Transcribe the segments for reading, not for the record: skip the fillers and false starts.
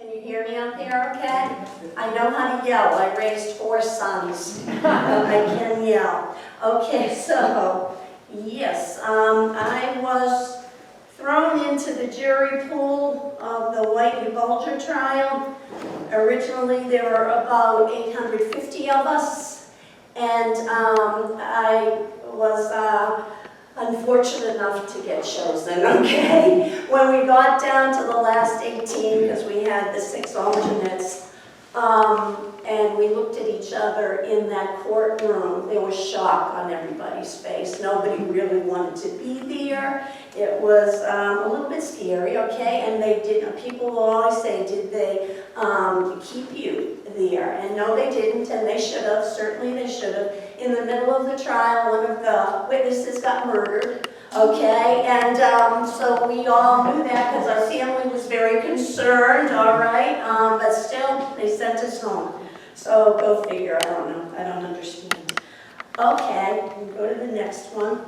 Can you hear me out there okay? I know how to yell. I raised 4 sons. I can yell. Okay, so, yes, I was thrown into the jury pool of the Whitey Bulger trial. Originally, there were about 850 of us, and I was unfortunate enough to get chosen, okay? When we got down to the last 18, because we had the 6 alternates, and we looked at each other in that courtroom, there was shock on everybody's face. Nobody really wanted to be there. It was a little bit scary, okay? And they didn't, people will always say, did they keep you there? And no, they didn't, and they should have. Certainly they should have. In the middle of the trial, one of the witnesses got murdered, okay? And so we all knew that because our family was very concerned, all right? But still, they sent us home. So go figure, I don't know, I don't understand. Okay, we'll go to the next one.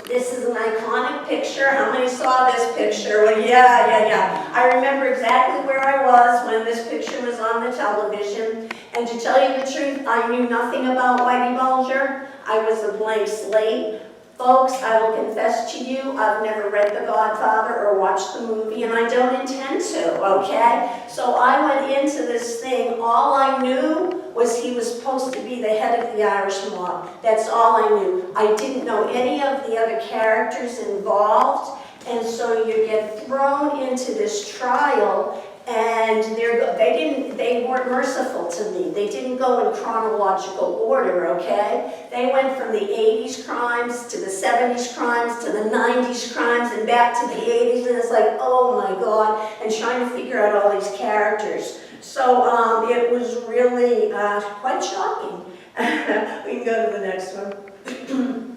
This is an iconic picture. How many saw this picture? Well, yeah. I remember exactly where I was when this picture was on the television. And to tell you the truth, I knew nothing about Whitey Bulger. I was a blank slate. Folks, I will confess to you, I've never read The Godfather or watched the movie, and I don't intend to, okay? So I went into this thing, all I knew was he was supposed to be the head of the Irish mob. That's all I knew. I didn't know any of the other characters involved, and so you get thrown into this trial, and they weren't merciful to me. They didn't go in chronological order, okay? They went from the 80s crimes to the 70s crimes to the 90s crimes and back to the 80s, and it's like, oh my God, and trying to figure out all these characters. So it was really quite shocking. We can go to the next one.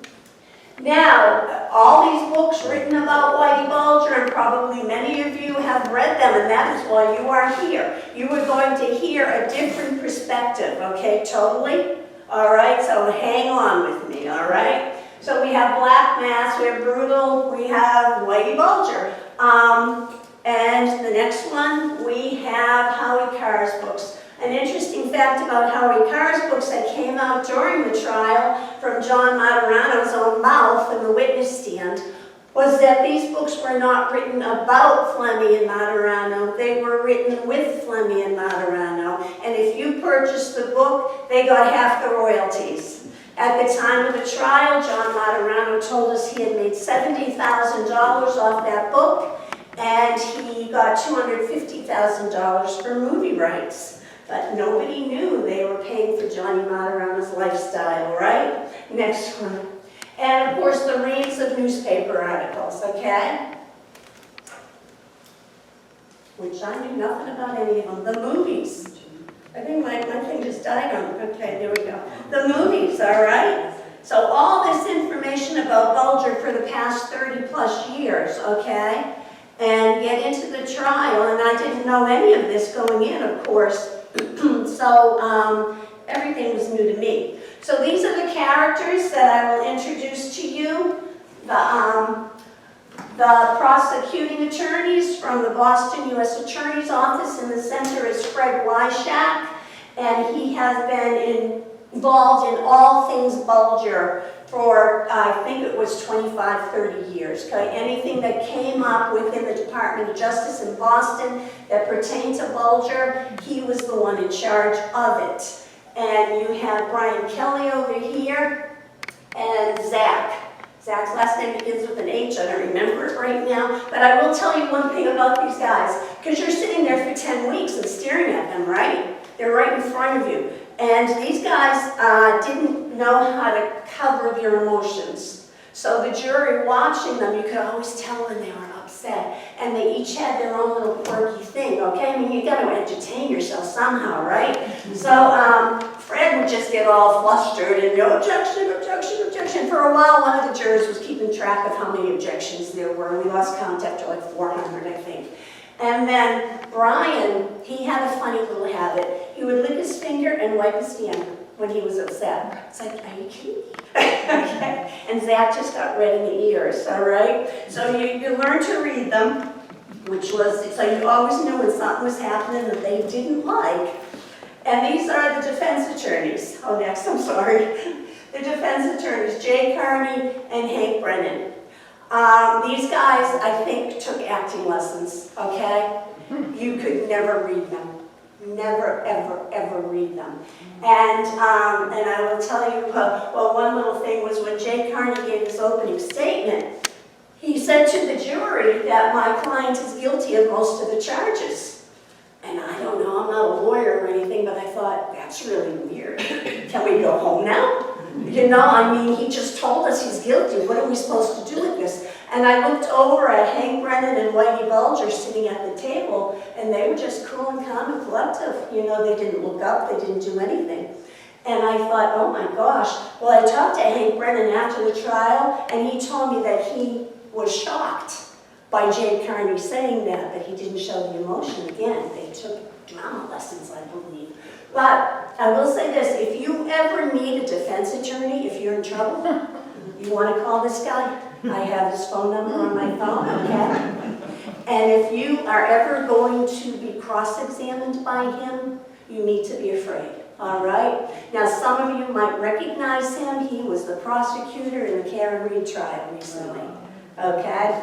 Now, all these books written about Whitey Bulger, and probably many of you have read them, and that is why you are here. You are going to hear a different perspective, okay, totally? All right, so hang on with me, all right? So we have Black Mass, we have Brutal, we have Whitey Bulger. And the next one, we have Howie Carr's books. An interesting fact about Howie Carr's books that came out during the trial from John Materano's own mouth in the witness stand was that these books were not written about Flemmi and Materano. They were written with Flemmi and Materano. And if you purchased the book, they got half the royalties. At the time of the trial, John Materano told us he had made $70,000 off that book, and he got $250,000 for movie rights. But nobody knew they were paying for Johnny Materano's lifestyle, right? Next one. And of course, the reams of newspaper articles, okay? Which I knew nothing about any of them. The movies. I think my thing just died on. Okay, there we go. The movies, all right? So all this information about Bulger for the past 30 plus years, okay? And get into the trial, and I didn't know any of this going in, of course. So everything was new to me. So these are the characters that I will introduce to you. The prosecuting attorneys from the Boston U.S. Attorney's Office. In the center is Fred Wyshak, and he has been involved in all things Bulger for, I think it was 25, 30 years. Okay? Anything that came up within the Department of Justice in Boston that pertained to Bulger, he was the one in charge of it. And you have Brian Kelly over here, and Zach. Zach's last name begins with an H, I don't remember it right now, but I will tell you one thing about these guys, because you're sitting there for 10 weeks and staring at them, right? They're right in front of you. And these guys didn't know how to cover their emotions. So the jury watching them, you could always tell when they were upset. And they each had their own little quirky thing, okay? I mean, you got to entertain yourself somehow, right? So Fred would just get all flustered and go, objection, objection, objection. For a while, one of the jurors was keeping track of how many objections there were. We lost count after like 400, I think. And then Brian, he had a funny little habit. He would lick his finger and wipe his hand when he was upset. It's like, are you kidding me? Okay. And Zach just got red in the ears, all right? So you learn to read them. which was, so you always knew when something was happening that they didn't like. And these are the defense attorneys. Oh, next, I'm sorry. The defense attorneys, Jay Carney and Hank Brennan. These guys, I think, took acting lessons, okay? You could never read them. Never, ever, ever read them. And I will tell you, well, one little thing was when Jay Carney gave his opening statement, he said to the jury that my client is guilty of most of the charges. And I don't know, I'm not a lawyer or anything, but I thought, that's really weird. Can we go home now? You know, I mean, he just told us he's guilty. What are we supposed to do with this? And I looked over at Hank Brennan and Whitey Bulger sitting at the table, and they were just cool and calm and collective. You know, they didn't look up, they didn't do anything. And I thought, oh my gosh. Well, I talked to Hank Brennan after the trial, and he told me that he was shocked by Jay Carney saying that, but he didn't show the emotion. Again, they took drama lessons, I believe. But I will say this, if you ever need a defense attorney, if you're in trouble, you want to call this guy? I have his phone number on my phone, okay? And if you are ever going to be cross-examined by him, you need to be afraid, all right? Now, some of you might recognize him. He was the prosecutor in the Karen Reed trial recently, okay?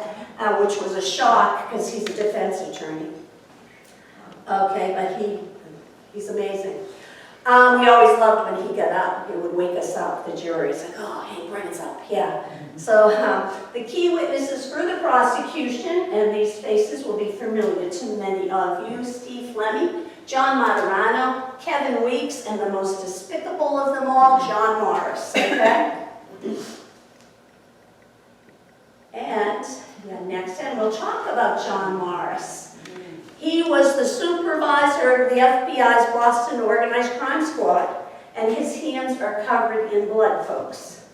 Which was a shock because he's a defense attorney. Okay, but he's amazing. We always loved when he got up. He would wake us up, the jury. It's like, oh, Hank Brennan's up, yeah. So the key witnesses for the prosecution, and these faces will be familiar to many of you, Steve Fleming, John Materano, Kevin Weeks, and the most despicable of them all, John Morris, okay? And next, and we'll talk about John Morris. He was the supervisor of the FBI's Boston Organized Crime Squad, and his hands are covered in blood, folks.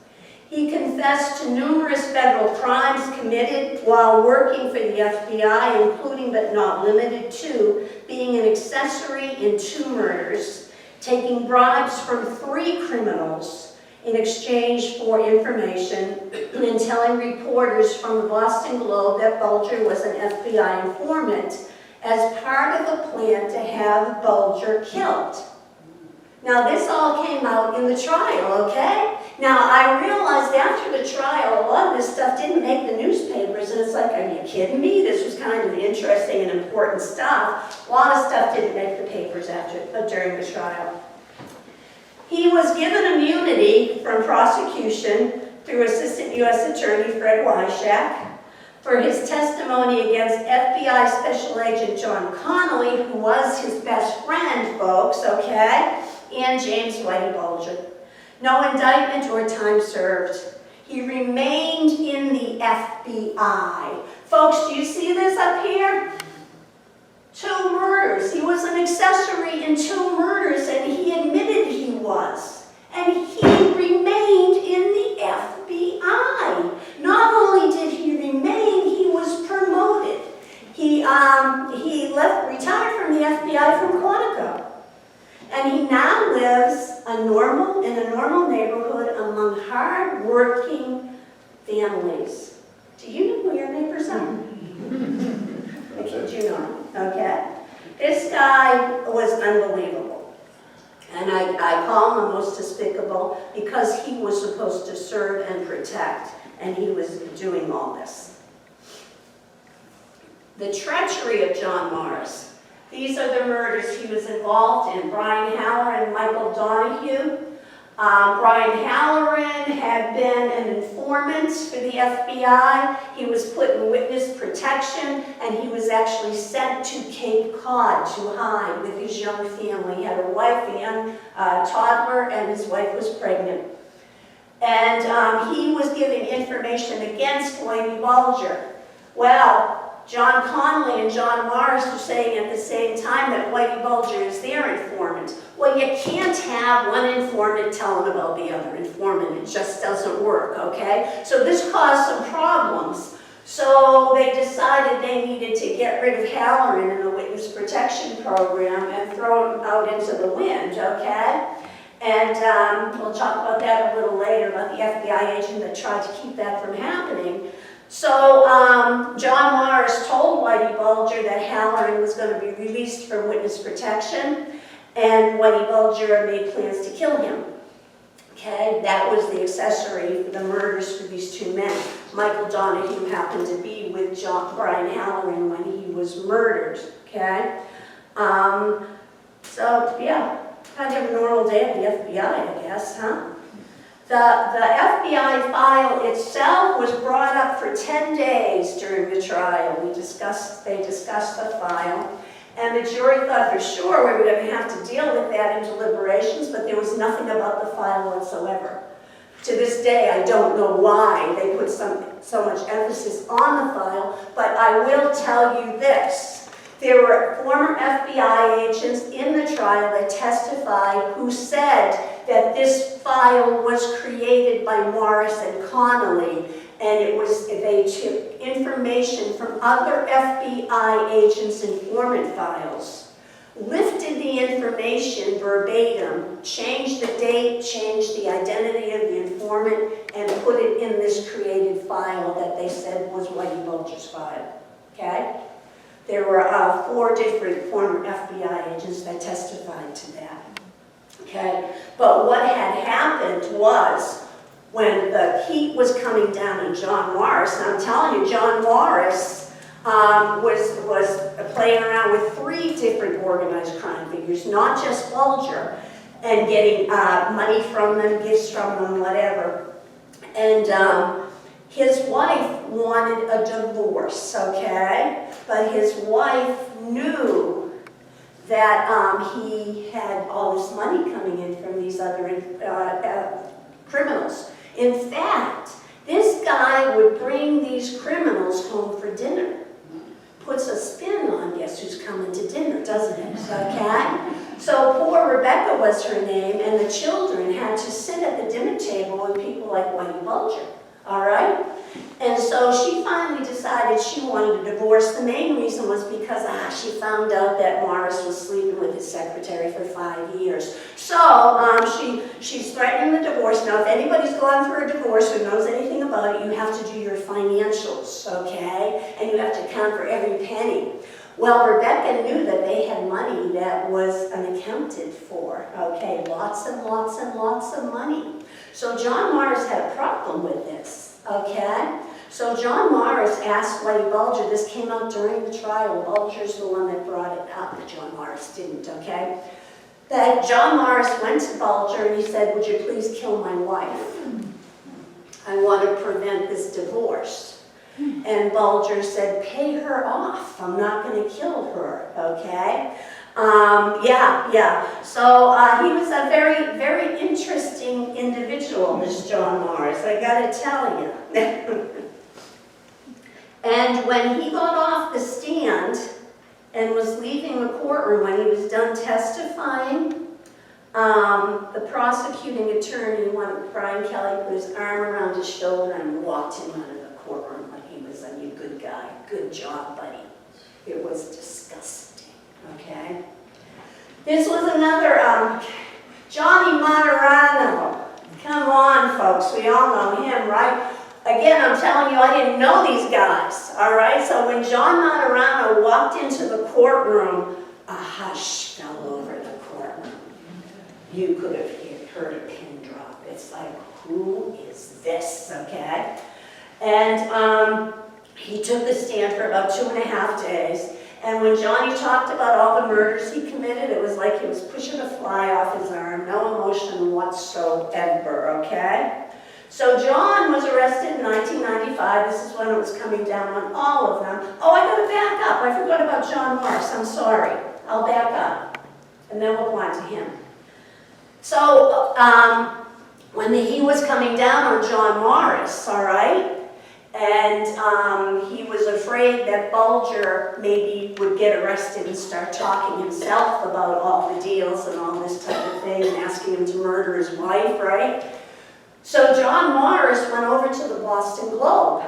He confessed to numerous federal crimes committed while working for the FBI, including but not limited to being an accessory in 2 murders, taking bribes from 3 criminals in exchange for information, and telling reporters from the Boston Globe that Bulger was an FBI informant as part of a plan to have Bulger killed. Now, this all came out in the trial, okay? Now, I realized after the trial, a lot of this stuff didn't make the newspapers, and it's like, are you kidding me? This was kind of interesting and important stuff. A lot of stuff didn't make the papers during the trial. He was given immunity from prosecution through Assistant U.S. Attorney Fred Wyshak for his testimony against FBI Special Agent John Connolly, who was his best friend, folks, okay, and James Whitey Bulger. No indictment or time served. He remained in the FBI. Folks, do you see this up here? 2 murders. He was an accessory in 2 murders, and he admitted he was. And he remained in the FBI. Not only did he remain, he was promoted. He retired from the FBI from Quantico. And he now lives in a normal neighborhood among hard-working families. Do you know who your neighbors are? Do you know? Okay. This guy was unbelievable. And I call him the most despicable because he was supposed to serve and protect, and he was doing all this. The treachery of John Morris. These are the murders he was involved in. Brian Halloran and Michael Donahue. Brian Halloran had been an informant for the FBI. He was put in witness protection, and he was actually sent to Cape Cod to hide with his young family. He had a wife, a young toddler, and his wife was pregnant. And he was giving information against Whitey Bulger. Well, John Connolly and John Morris were saying at the same time that Whitey Bulger is their informant. Well, you can't have one informant telling about the other informant. It just doesn't work, okay? So this caused some problems. So they decided they needed to get rid of Halloran in the witness protection program and throw him out into the wind, okay? And we'll talk about that a little later, about the FBI agent that tried to keep that from happening. So John Morris told Whitey Bulger that Halloran was going to be released from witness protection, and Whitey Bulger made plans to kill him. Okay, that was the accessory for the murders for these two men. Michael Donahue happened to be with Brian Halloran when he was murdered. Okay, so yeah, kind of a normal day at the FBI, I guess, huh? The FBI file itself was brought up for 10 days during the trial. They discussed the file, and the jury thought for sure we were going to have to deal with that in deliberations, but there was nothing about the file whatsoever. To this day, I don't know why they put so much emphasis on the file, but I will tell you this. There were former FBI agents in the trial that testified who said that this file was created by Morris and Connolly, and they took information from other FBI agents' informant files, lifted the information verbatim, changed the date, changed the identity of the informant, and put it in this created file that they said was Whitey Bulger's file. Okay? There were 4 different former FBI agents that testified to that. Okay? But what had happened was, when the heat was coming down on John Morris, and I'm telling you, John Morris was playing around with 3 different organized crime figures, not just Bulger, and getting money from them, gifts from them, whatever. And his wife wanted a divorce, okay? But his wife knew that he had all this money coming in from these other criminals. In fact, this guy would bring these criminals home for dinner. Puts a spin on guess who's coming to dinner, doesn't it? Okay? So poor Rebecca was her name, and the children had to sit at the dinner table with people like Whitey Bulger. All right? And so she finally decided she wanted a divorce. The main reason was because she found out that Morris was sleeping with his secretary for 5 years. So she's threatening the divorce. Now, if anybody's gone through a divorce who knows anything about it, you have to do your financials, okay? And you have to account for every penny. Well, Rebecca knew that they had money that was unaccounted for, okay? Lots and lots and lots of money. So John Morris had a problem with this, okay? So John Morris asked Whitey Bulger, this came out during the trial, Bulger's the one that brought it up, but John Morris didn't, okay? That John Morris went to Bulger and he said, would you please kill my wife? I want to prevent this divorce. And Bulger said, pay her off, I'm not going to kill her, okay? So he was a very, very interesting individual, this John Morris, I gotta tell you. And when he got off the stand and was leaving the courtroom, when he was done testifying, the prosecuting attorney, Brian Kelly, put his arm around his shoulder and walked him out of the courtroom like he was a good guy. Good job, buddy. It was disgusting, okay? This was another, Johnny Materano. Come on, folks, we all know him, right? Again, I'm telling you, I didn't know these guys, all right? So when John Materano walked into the courtroom, a hush fell over the courtroom. You could have heard a pin drop. It's like, who is this, okay? And he took the stand for about 2.5 days. And when Johnny talked about all the murders he committed, it was like he was pushing a fly off his arm, no emotion whatsoever, okay? So John was arrested in 1995. This is when it was coming down on all of them. Oh, I gotta back up. I forgot about John Morris. I'm sorry. I'll back up. And then we'll go on to him. So when he was coming down on John Morris, all right, and he was afraid that Bulger maybe would get arrested and start talking himself about all the deals and all this type of thing and asking him to murder his wife, right? So John Morris went over to the Boston Globe.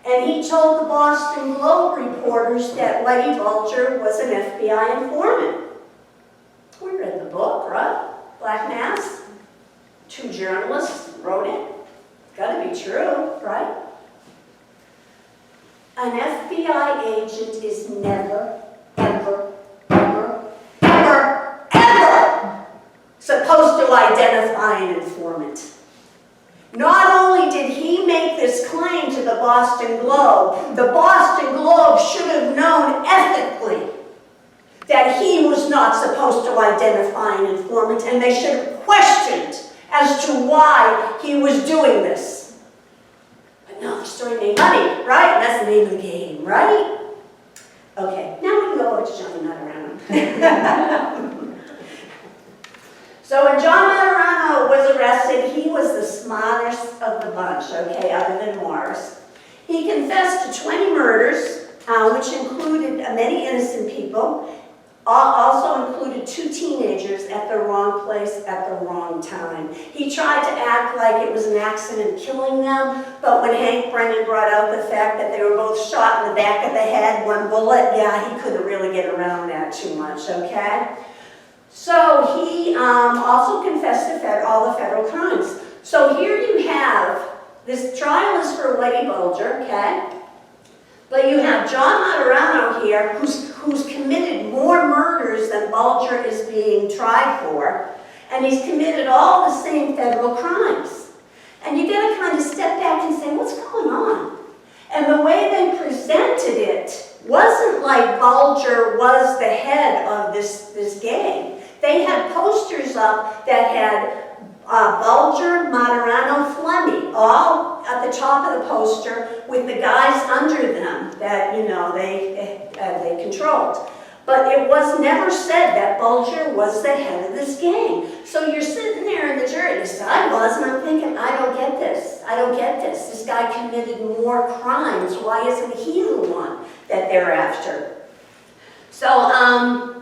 And he told the Boston Globe reporters that Whitey Bulger was an FBI informant. We read the book, right? Black Mass. 2 journalists wrote it. Gotta be true, right? An FBI agent is never, ever, ever, ever, ever supposed to identify an informant. Not only did he make this claim to the Boston Globe, the Boston Globe should have known ethically that he was not supposed to identify an informant, and they should have questioned as to why he was doing this. But no, the story made money, right? That's the name of the game, right? Okay, now we can go over to John Maturano. So when John Maturano was arrested, he was the smartest of the bunch, okay, other than Morris. He confessed to 20 murders, which included many innocent people, also included 2 teenagers at the wrong place at the wrong time. He tried to act like it was an accident killing them, but when Hank Brennan brought out the fact that they were both shot in the back of the head, 1 bullet, yeah, he couldn't really get around that too much, okay? So he also confessed to all the federal crimes. So here you have, this trial is for Whitey Bulger, okay? But you have John Maturano here, who's committed more murders than Bulger is being tried for, and he's committed all the same federal crimes. And you gotta kind of step back and say, what's going on? And the way they presented it wasn't like Bulger was the head of this gang. They had posters up that had Bulger, Maturano, Fleming, all at the top of the poster with the guys under them that, you know, they controlled. But it was never said that Bulger was the head of this gang. So you're sitting there in the jury, this I was, and I'm thinking, I don't get this. I don't get this. This guy committed more crimes. Why isn't he the one that they're after? So,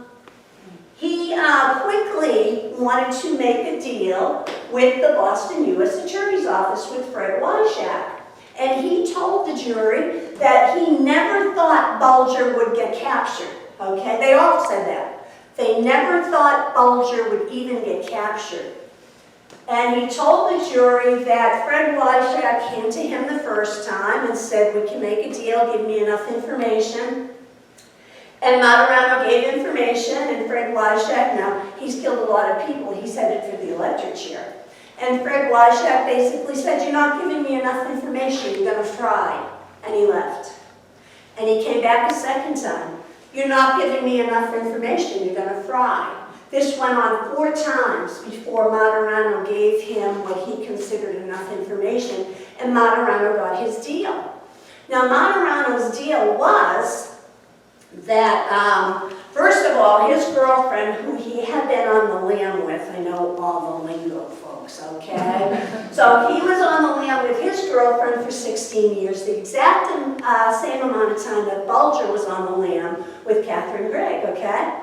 he quickly wanted to make a deal with the Boston U.S. Attorney's Office with Fred Wyshak. And he told the jury that he never thought Bulger would get captured. Okay, they all said that. They never thought Bulger would even get captured. And he told the jury that Fred Wyshak came to him the first time and said, we can make a deal, give me enough information. And Maturano gave information, and Fred Wyshak, now he's killed a lot of people, he's headed for the electric chair. And Fred Wyshak basically said, you're not giving me enough information, you're going to fry. And he left. And he came back a second time. You're not giving me enough information, you're going to fry. This went on 4 times before Maturano gave him what he considered enough information, and Maturano got his deal. Now Maturano's deal was that, first of all, his girlfriend, who he had been on the lam with, I know all the lingo, folks, okay? So he was on the lam with his girlfriend for 16 years, the exact same amount of time that Bulger was on the lam with Catherine Gregg, okay?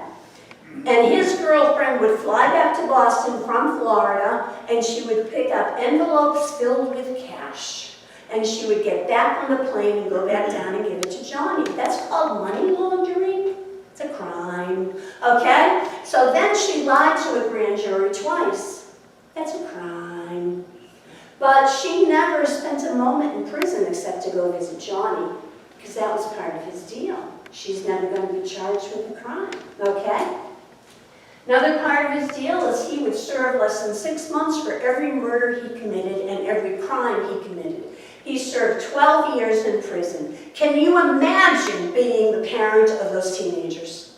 And his girlfriend would fly back to Boston from Florida, and she would pick up envelopes filled with cash. And she would get back on the plane and go back down and give it to Johnny. That's called money laundering. It's a crime, okay? So then she lied to a grand jury twice. That's a crime. But she never spent a moment in prison except to go visit Johnny, because that was part of his deal. She's never going to be charged with a crime, okay? Another part of his deal is he would serve less than 6 months for every murder he committed and every crime he committed. He served 12 years in prison. Can you imagine being the parent of those teenagers?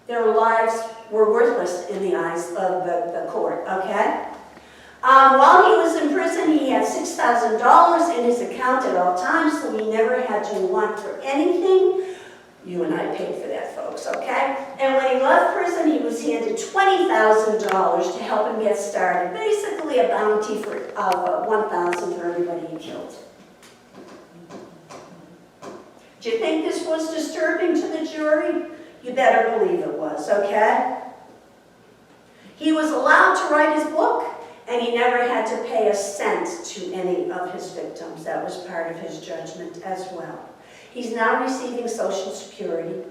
Their lives were worthless in the eyes of the court, okay? While he was in prison, he had $6,000 in his account at all times, so he never had to want for anything. You and I paid for that, folks, okay? And when he left prison, he was handed $20,000 to help him get started. Basically a bounty for $1,000 for everybody he killed. Do you think this was disturbing to the jury? You better believe it was, okay? He was allowed to write his book, and he never had to pay a cent to any of his victims. That was part of his judgment as well. He's now receiving Social Security,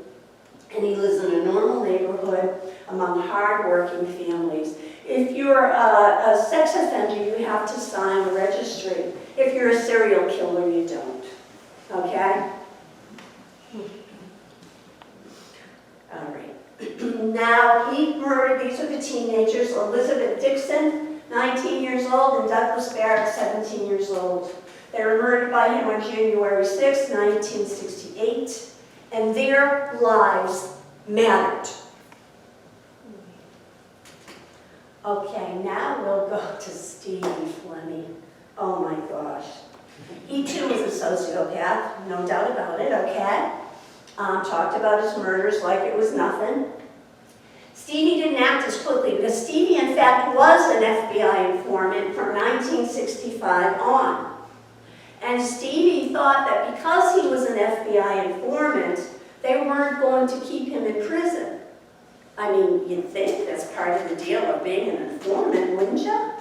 and he lives in a normal neighborhood among hard-working families. If you're a sex offender, you have to sign a registry. If you're a serial killer, you don't. okay? All right. Now, he murdered, these are the teenagers, Elizabeth Dixon, 19 years old, and Douglas Barrett, 17 years old. They were murdered by him on January 6, 1968, and their lives mattered. Okay, now we'll go to Steve Fleming. Oh my gosh. He too was a sociopath, no doubt about it, okay? Talked about his murders like it was nothing. Stevie didn't act as quickly because Stevie, in fact, was an FBI informant from 1965 on. And Stevie thought that because he was an FBI informant, they weren't going to keep him in prison. I mean, you'd think that's part of the deal of being an informant, wouldn't you?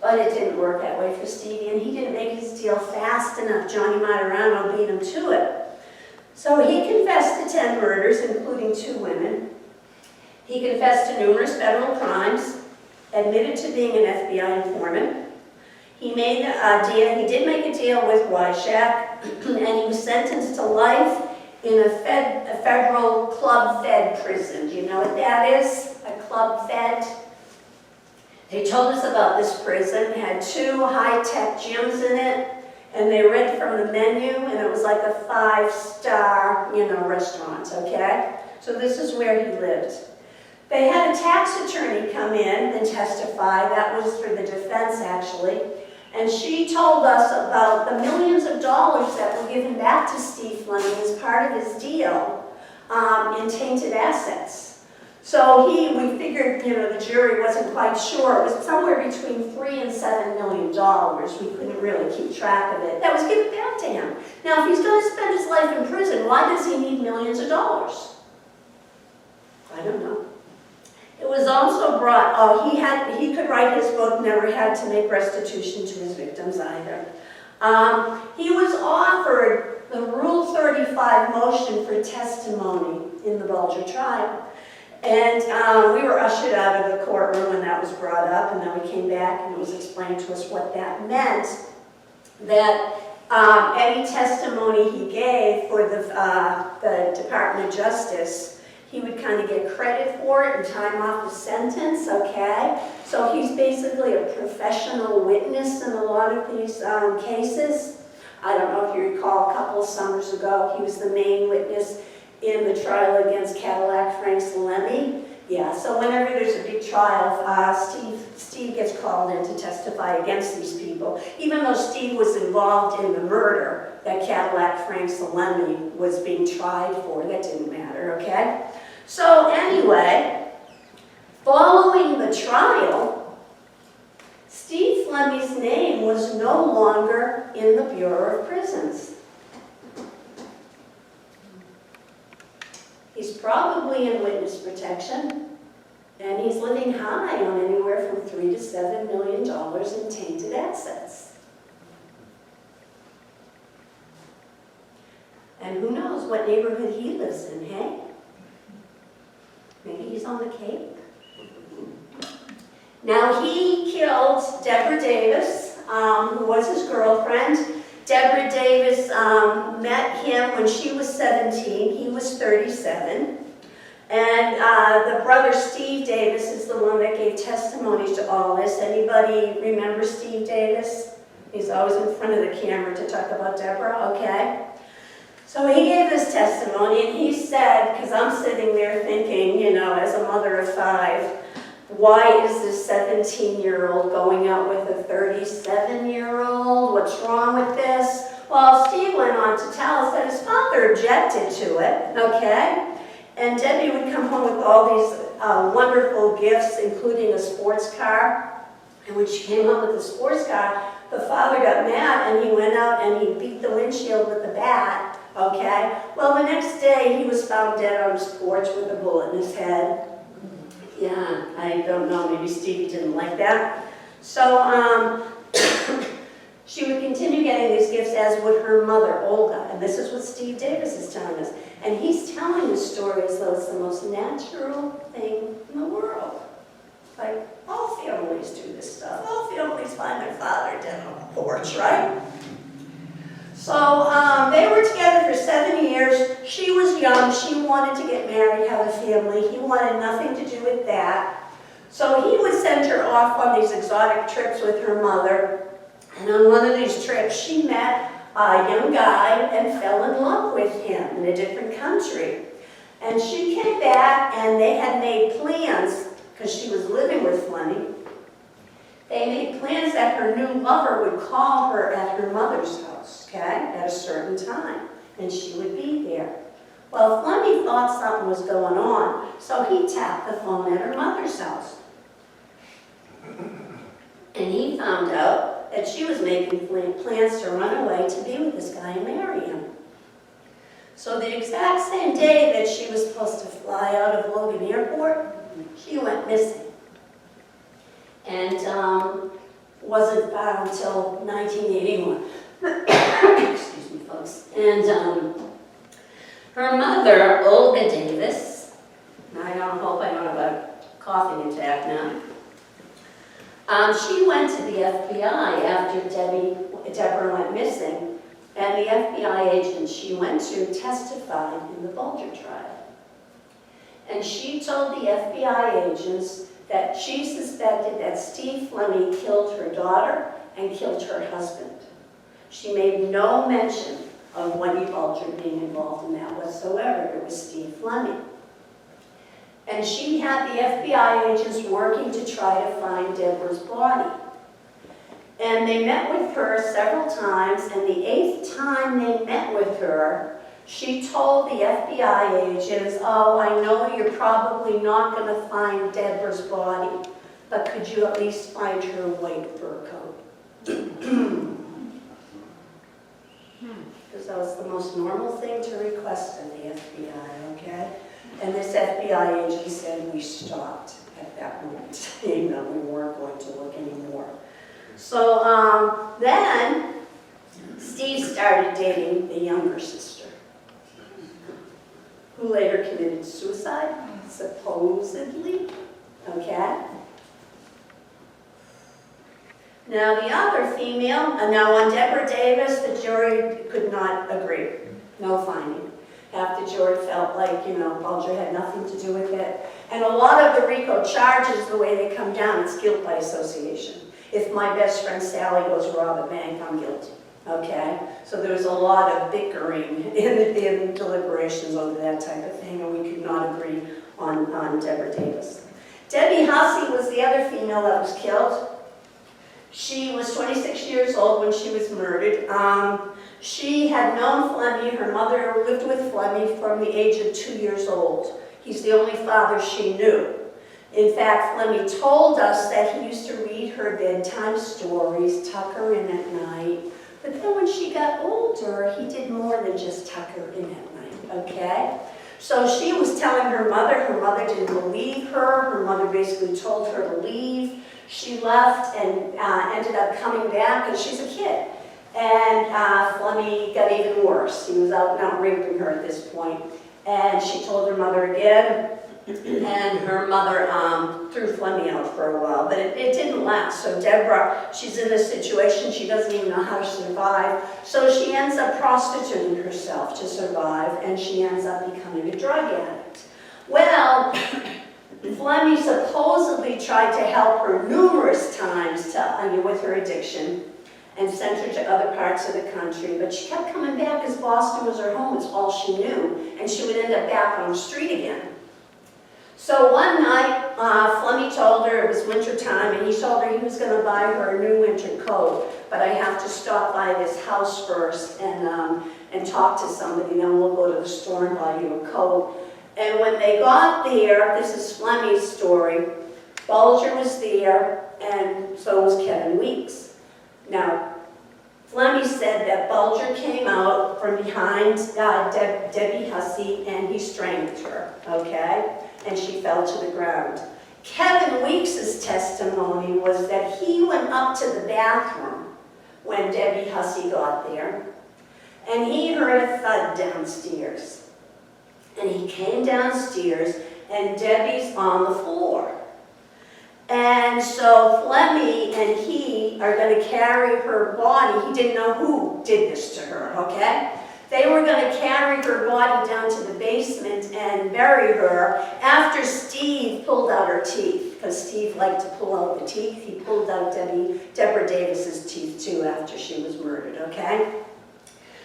But it didn't work that way for Stevie, and he didn't make his deal fast enough. Johnny Martirano beat him to it. So he confessed to 10 murders, including 2 women. He confessed to numerous federal crimes, admitted to being an FBI informant. He made a deal. He did make a deal with Wyshak, and he was sentenced to life in a federal club fed prison. Do you know what that is? A club fed? They told us about this prison. It had 2 high-tech gyms in it, and they read from the menu, and it was like a 5-star, restaurant, okay? So this is where he lived. They had a tax attorney come in and testify. That was for the defense, actually. And she told us about the millions of dollars that were given back to Steve Fleming as part of his deal in tainted assets. So we figured, the jury wasn't quite sure. It was somewhere between $3 and $7 million. We couldn't really keep track of it. That was given back to him. Now, if he's going to spend his life in prison, why does he need millions of dollars? I don't know. It was also brought, he could write his book, never had to make restitution to his victims either. He was offered the Rule 35 motion for testimony in the Bulger trial. And we were ushered out of the courtroom when that was brought up, and then we came back and it was explained to us what that meant, that any testimony he gave for the Department of Justice, he would kind of get credit for it and time off the sentence, okay? So he's basically a professional witness in a lot of these cases. I don't know if you recall, a couple of summers ago, he was the main witness in the trial against Cadillac Frank Salemi. Yeah, so whenever there's a big trial, Steve gets called in to testify against these people, even though Steve was involved in the murder that Cadillac Frank Salemi was being tried for. That didn't matter, okay? So anyway, following the trial, Steve Fleming's name was no longer in the Bureau of Prisons. He's probably in witness protection, and he's living high on anywhere from $3 to $7 million in tainted assets. And who knows what neighborhood he lives in, hey? Maybe he's on the Cape. Now, he killed Deborah Davis, who was his girlfriend. Deborah Davis met him when she was 17. He was 37. And the brother Steve Davis is the one that gave testimonies to all this. Anybody remember Steve Davis? He's always in front of the camera to talk about Deborah, okay? So he gave this testimony, and he said, because I'm sitting there thinking, as a mother of 5, why is this 17-year-old going out with a 37-year-old? What's wrong with this? Well, Steve went on to tell us that his father objected to it, okay? And Debbie would come home with all these wonderful gifts, including a sports car. And when she came home with the sports car, the father got mad, and he went out and he beat the windshield with a bat, okay? Well, the next day, he was found dead on his porch with a bullet in his head. Yeah, I don't know, maybe Stevie didn't like that. So she would continue getting these gifts, as would her mother, Olga. And this is what Steve Davis is telling us. And he's telling the story as though it's the most natural thing in the world. Like, all families do this stuff. All families find their father dead on the porch, right? So they were 7 years. She was young. She wanted to get married, have a family. He wanted nothing to do with that. So he would send her off on these exotic trips with her mother. And on one of these trips, she met a young guy and fell in love with him in a different country. And she came back and they had made plans, because she was living with Flemmy. They made plans that her new lover would call her at her mother's house, okay, at a certain time, and she would be there. Well, Flemmy thought something was going on, so he tapped the phone at her mother's house. And he found out that she was making plans to run away to be with this guy and marry him. So the exact same day that she was supposed to fly out of Logan Airport, she went missing. And wasn't found until 1981. Excuse me, folks. And her mother, Olga Davis, I hope I don't have a coughing attack now. She went to the FBI after Deborah went missing, and the FBI agent she went to testified in the Bulger trial. And she told the FBI agents that she suspected that Steve Flemmy killed her daughter and killed her husband. She made no mention of Whitey Bulger being involved in that whatsoever. It was Steve Flemmy. And she had the FBI agents working to try to find Deborah's body. And they met with her several times, and the 8th time they met with her, she told the FBI agents, oh, I know you're probably not going to find Deborah's body, but could you at least find her white fur coat? Because that was the most normal thing to request of the FBI, okay? And this FBI agent said we stopped at that moment, you know, we weren't going to look anymore. So then Steve started dating the younger sister, who later committed suicide, supposedly, okay? Now the other female, now on Deborah Davis, the jury could not agree, no finding. Half the jury felt like, you know, Bulger had nothing to do with it. And a lot of the RICO charges, the way they come down, it's guilt by association. If my best friend Sally goes rob a bank, I'm guilty. Okay, so there was a lot of bickering in deliberations over that type of thing, and we could not agree on Deborah Davis. Debbie Hussey was the other female that was killed. She was 26 years old when she was murdered. She had known Flemmy. Her mother lived with Flemmy from the age of 2 years old. He's the only father she knew. In fact, Flemmy told us that he used to read her bedtime stories, tuck her in at night. But then when she got older, he did more than just tuck her in at night, okay? So she was telling her mother didn't believe her. Her mother basically told her to leave. She left and ended up coming back, and she's a kid. And Flemmy got even worse. He was out and out raping her at this point. And she told her mother again, and her mother threw Flemmy out for a while, but it didn't last. So Deborah, she's in this situation, she doesn't even know how to survive. So she ends up prostituting herself to survive, and she ends up becoming a drug addict. Well, Flemmy supposedly tried to help her numerous times with her addiction and sent her to other parts of the country, but she kept coming back because Boston was her home, it's all she knew, and she would end up back on the street again. So one night, Flemmy told her, it was winter time, and he told her he was going to buy her a new winter coat, but I have to stop by this house first and talk to somebody, then we'll go to the store and buy you a coat. And when they got there, this is Flemmy's story, Bulger was there, and so was Kevin Weeks. Now, Flemmy said that Bulger came out from behind Debbie Hussey and he strangled her, okay? And she fell to the ground. Kevin Weeks' testimony was that he went up to the bathroom when Debbie Hussey got there, and he heard a thud downstairs. And he came downstairs, and Debbie's on the floor. And so Flemmy and he are going to carry her body. He didn't know who did this to her, okay? They were going to carry her body down to the basement and bury her after Steve pulled out her teeth, because Steve liked to pull out the teeth. He pulled out Deborah Davis's teeth too after she was murdered, okay?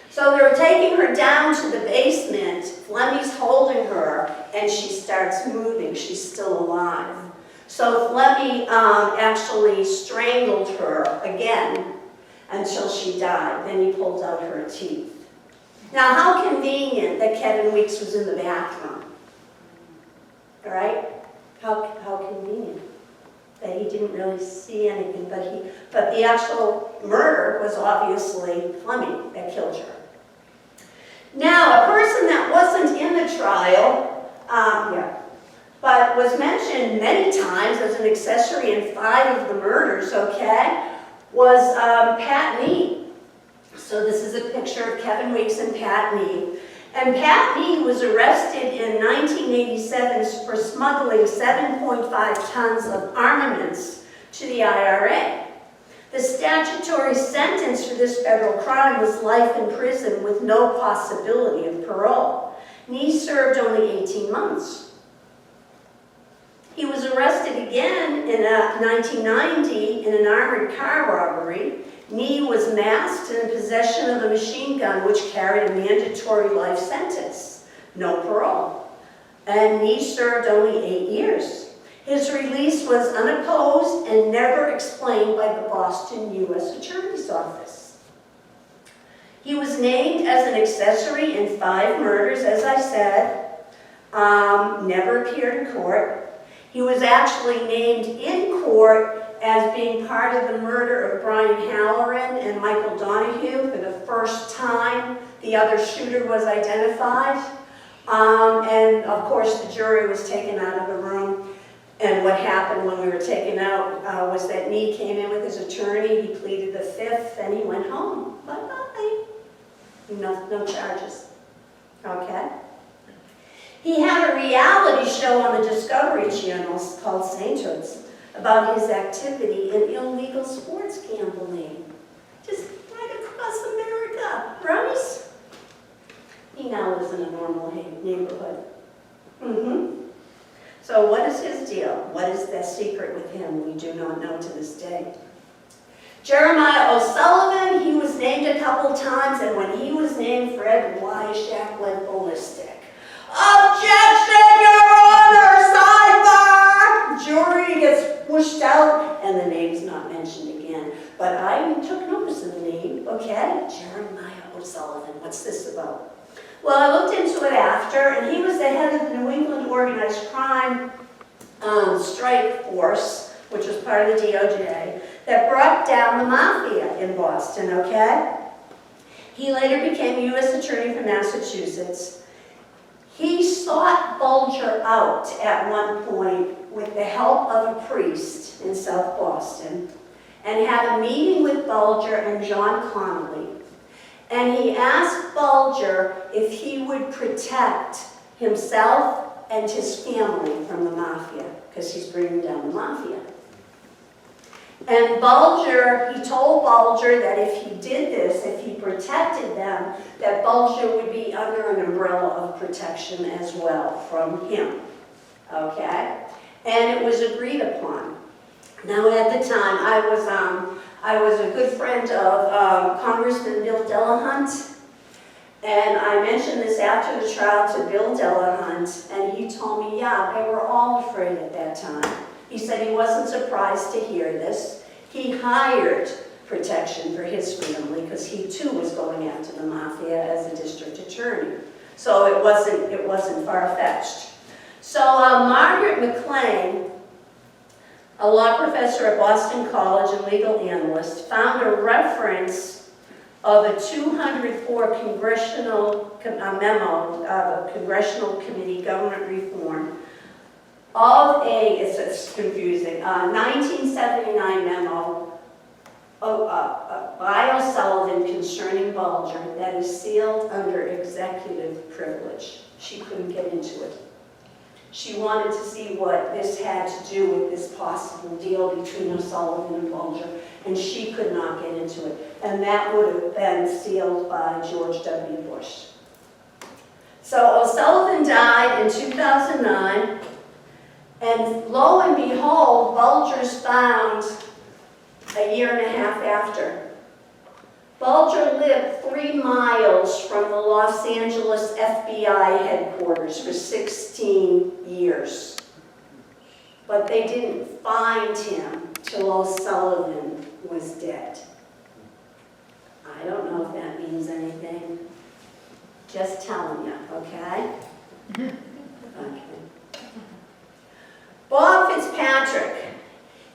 So they were taking her down to the basement. Flemmi's holding her, and she starts moving. She's still alive. So Flemmi actually strangled her again until she died. Then he pulled out her teeth. Now, how convenient that Kevin Weeks was in the bathroom. All right? How convenient that he didn't really see anything, but the actual murder was obviously Flemmi that killed her. Now, a person that wasn't in the trial, but was mentioned many times as an accessory in 5 of the murders, okay, was Pat Nee. So this is a picture of Kevin Weeks and Pat Nee. And Pat Nee was arrested in 1987 for smuggling 7.5 tons of armaments to the IRA. The statutory sentence for this federal crime was life in prison with no possibility of parole. Nee served only 18 months. He was arrested again in 1990 in an armored car robbery. Nee was masked and in possession of a machine gun which carried a mandatory life sentence, no parole. And Nee served only 8 years. His release was unopposed and never explained by the Boston U.S. Attorney's Office. He was named as an accessory in 5 murders, as I said, never appeared in court. He was actually named in court as being part of the murder of Brian Halloran and Michael Donahue for the first time the other shooter was identified. And of course the jury was taken out of the room. And what happened when we were taken out was that Nee came in with his attorney, he pleaded the 5th, and he went home. Bye-bye. No charges. Okay? He had a reality show on the Discovery Channel called Sainthoods about his activity in illegal sports gambling. Just right across America, right? He now lives in a normal neighborhood. So what is his deal? What is the secret with him? We do not know to this day. Jeremiah O'Sullivan, he was named a couple times, and when he was named, Fred Wyshak went ballistic. Objection, Your Honor! Sidebar! Jury gets pushed out, and the name's not mentioned again. But I took notice of the name, okay? Jeremiah O'Sullivan. What's this about? Well, I looked into it after, and he was the head of the New England Organized Crime Strike Force, which was part of the DOJ, that brought down the mafia in Boston, okay? He later became U.S. Attorney for Massachusetts. He sought Bulger out at one point with the help of a priest in South Boston and had a meeting with Bulger and John Connolly. And he asked Bulger if he would protect himself and his family from the mafia, because he's bringing down the mafia. And Bulger, he told Bulger that if he did this, if he protected them, that Bulger would be under an umbrella of protection as well from him. Okay? And it was agreed upon. Now at the time, I was a good friend of Congressman Bill Delahunt, and I mentioned this after the trial to Bill Delahunt, and he told me, yeah, they were all afraid at that time. He said he wasn't surprised to hear this. He hired protection for his family because he too was going after the mafia as a district attorney. So it wasn't far-fetched. So Margaret McLean, a law professor at Boston College and legal analyst, found a reference of a 204 congressional memo of a Congressional Committee Government Reform of it's confusing, 1979 memo by O'Sullivan concerning Bulger that is sealed under executive privilege. She couldn't get into it. She wanted to see what this had to do with this possible deal between O'Sullivan and Bulger, and she could not get into it. And that would have been sealed by George W. Bush. So O'Sullivan died in 2009, and lo and behold, Bulger's found a year and a half after. Bulger lived 3 miles from the Los Angeles FBI headquarters for 16 years. But they didn't find him till O'Sullivan was dead. I don't know if that means anything. Just telling you, okay? Okay. Bob Fitzpatrick.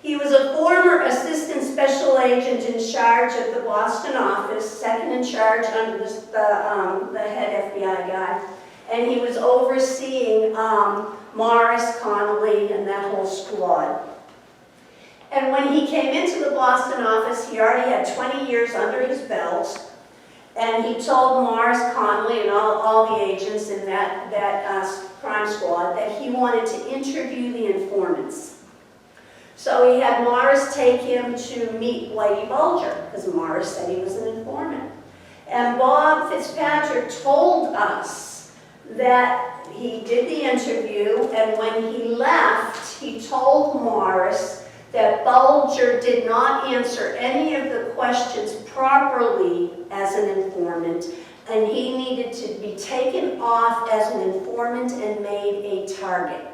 He was a former assistant special agent in charge of the Boston office, second in charge under the head FBI guy, and he was overseeing Morris, Connolly, and that whole squad. And when he came into the Boston office, he already had 20 years under his belt, and he told Morris, Connolly, and all the agents in that crime squad that he wanted to interview the informants. So he had Morris take him to meet Whitey Bulger, because Morris said he was an informant. And Bob Fitzpatrick told us that he did the interview, and when he left, he told Morris that Bulger did not answer any of the questions properly as an informant, and he needed to be taken off as an informant and made a target.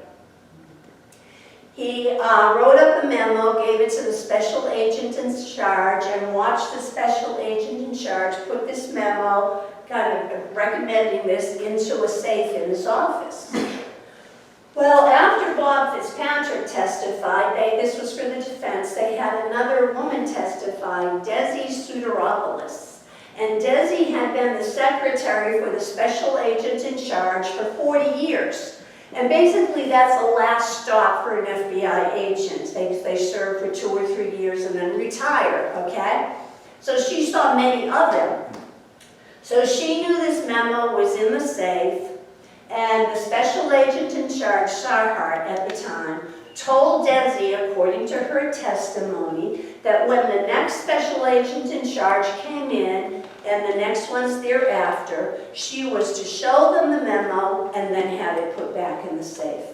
He wrote up a memo, gave it to the special agent in charge, and watched the special agent in charge put this memo, kind of recommending this, into a safe in his office. Well, after Bob Fitzpatrick testified, this was for the defense, they had another woman testify, Desi Sudaropoulos. And Desi had been the secretary for the special agent in charge for 40 years. And basically, that's the last stop for an FBI agent. They serve for 2 or 3 years and then retire, okay? So she saw many of them. So she knew this memo was in the safe, and the special agent in charge, Sarhart at the time, told Desi, according to her testimony, that when the next special agent in charge came in, and the next ones thereafter, she was to show them the memo and then have it put back in the safe.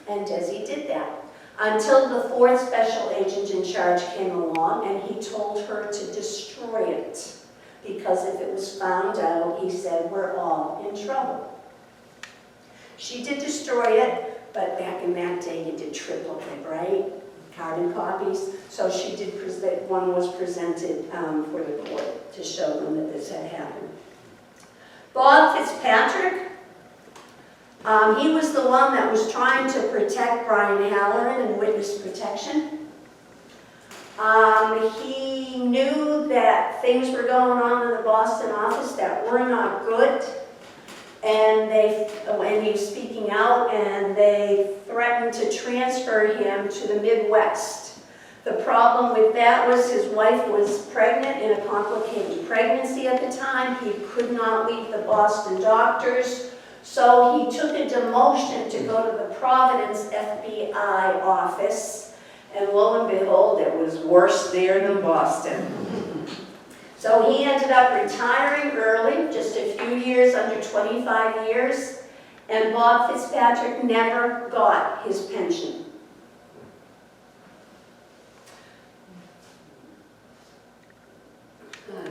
And Desi did that until the 4th special agent in charge came along, and he told her to destroy it, because if it was found out, he said, we're all in trouble. She did destroy it, but back in that day you did triplicate, right? Carbon copies. So she did present, one was presented for the court to show them that this had happened. Bob Fitzpatrick, he was the one that was trying to protect Brian Halloran in witness protection. He knew that things were going on in the Boston office that were not good. And when he was speaking out, and they threatened to transfer him to the Midwest. The problem with that was his wife was pregnant in a complicated pregnancy at the time. He could not leave the Boston doctors, so he took a demotion to go to the Providence FBI office, and lo and behold, it was worse there than Boston. So he ended up retiring early, just a few years, under 25 years, and Bob Fitzpatrick never got his pension.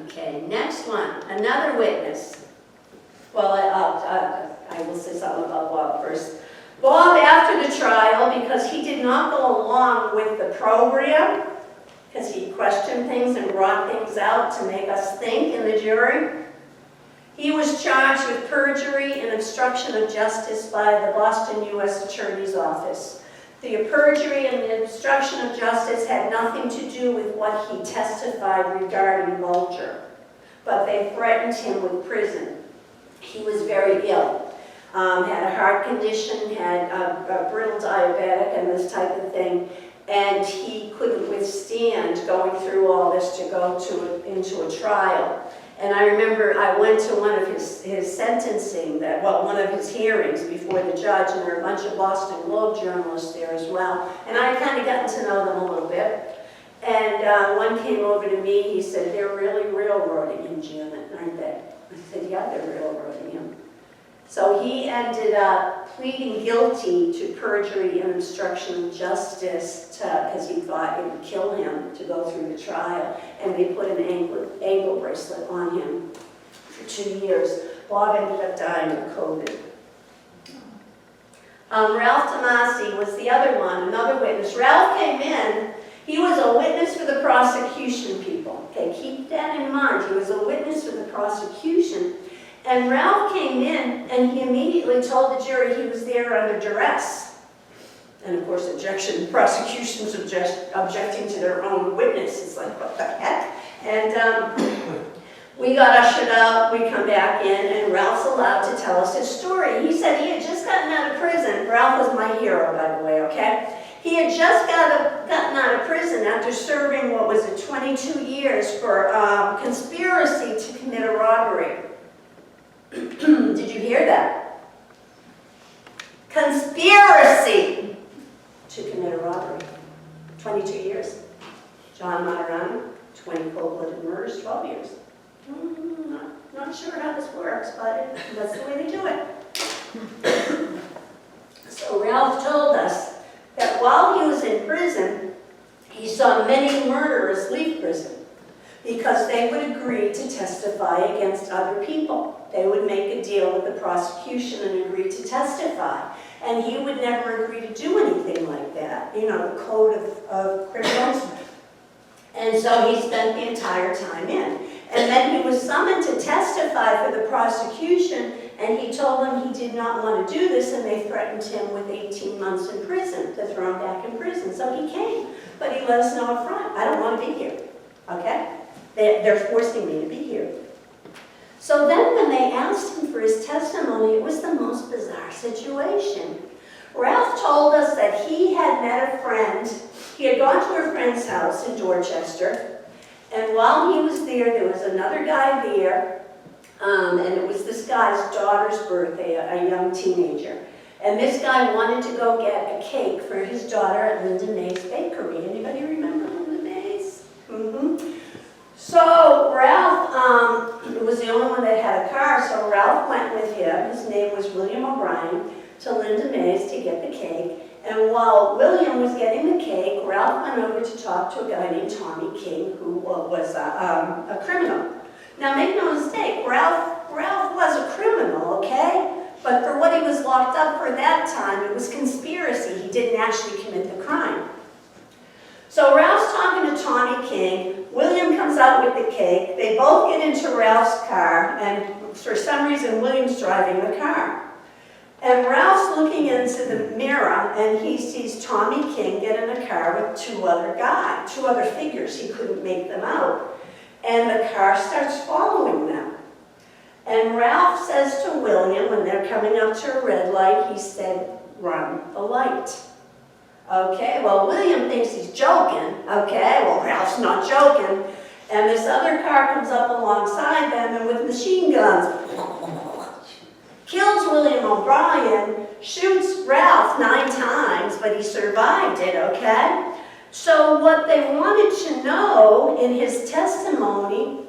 Okay, next one, another witness. Well, I will say something about Bob first. Bob, after the trial, because he did not go along with the program, because he questioned things and brought things out to make us think in the jury. He was charged with perjury and obstruction of justice by the Boston U.S. Attorney's Office. The perjury and the obstruction of justice had nothing to do with what he testified regarding Bulger, but they threatened him with prison. He was very ill, had a heart condition, had a brittle diabetic and this type of thing. And he couldn't withstand going through all this to go into a trial. And I remember I went to one of his sentencing, one of his hearings before the judge, and there were a bunch of Boston Globe journalists there as well. And I kind of gotten to know them a little bit. And one came over to me, he said, "They're really railroading him, Janet, aren't they?" I said, "Yeah, they're railroading him." So he ended up pleading guilty to perjury and obstruction of justice because he thought it would kill him to go through the trial. And they put an ankle bracelet on him for 2 years. Bob ended up dying of COVID. Ralph Tomasi was the other one, another witness. Ralph came in. He was a witness for the prosecution, people. Okay, keep that in mind. He was a witness for the prosecution. And Ralph came in, and he immediately told the jury he was there under duress. And of course, objection, prosecution's objecting to their own witness. It's like, what the heck? And we got ushered out, we come back in, and Ralph's allowed to tell us his story. He said he had just gotten out of prison. Ralph was my hero, by the way, okay? He had just gotten out of prison after serving, 22 years for conspiracy to commit a robbery. Did you hear that? Conspiracy to commit a robbery. 22 years. John Materano, 20 cold-blooded murders, 12 years. Not sure how this works, but that's the way they do it. So Ralph told us that while he was in prison, he saw many murderers leave prison because they would agree to testify against other people. They would make a deal with the prosecution and agree to testify. And he would never agree to do anything like that, you know, the code of criminals. And so he spent the entire time in. And then he was summoned to testify for the prosecution, and he told them he did not want to do this, and they threatened him with 18 months in prison, to throw him back in prison. So he came, but he let us know up front, "I don't want to be here," okay? They're forcing me to be here. So then when they asked him for his testimony, it was the most bizarre situation. Ralph told us that he had met a friend. He had gone to a friend's house in Dorchester, and while he was there was another guy there, and it was this guy's daughter's birthday, a young teenager. And this guy wanted to go get a cake for his daughter at Linda May's Bakery. Anybody remember Linda May's? So Ralph was the only one that had a car, so Ralph went with him. His name was William O'Brien, to Linda May's to get the cake. And while William was getting the cake, Ralph went over to talk to a guy named Tommy King, who was a criminal. Now make no mistake, Ralph was a criminal, okay? But for what he was locked up for that time, it was conspiracy. He didn't actually commit the crime. So Ralph's talking to Tommy King. William comes out with the cake. They both get into Ralph's car, and for some reason, William's driving the car. And Ralph's looking into the mirror, and he sees Tommy King get in a car with two other figures. He couldn't make them out. And the car starts following them. And Ralph says to William, when they're coming up to a red light, he said, "Run the light." Okay, well, William thinks he's joking. Okay, well, Ralph's not joking. And this other car comes up alongside them, and with machine guns, kills William O'Brien, shoots Ralph 9 times, but he survived it, okay? So what they wanted to know in his testimony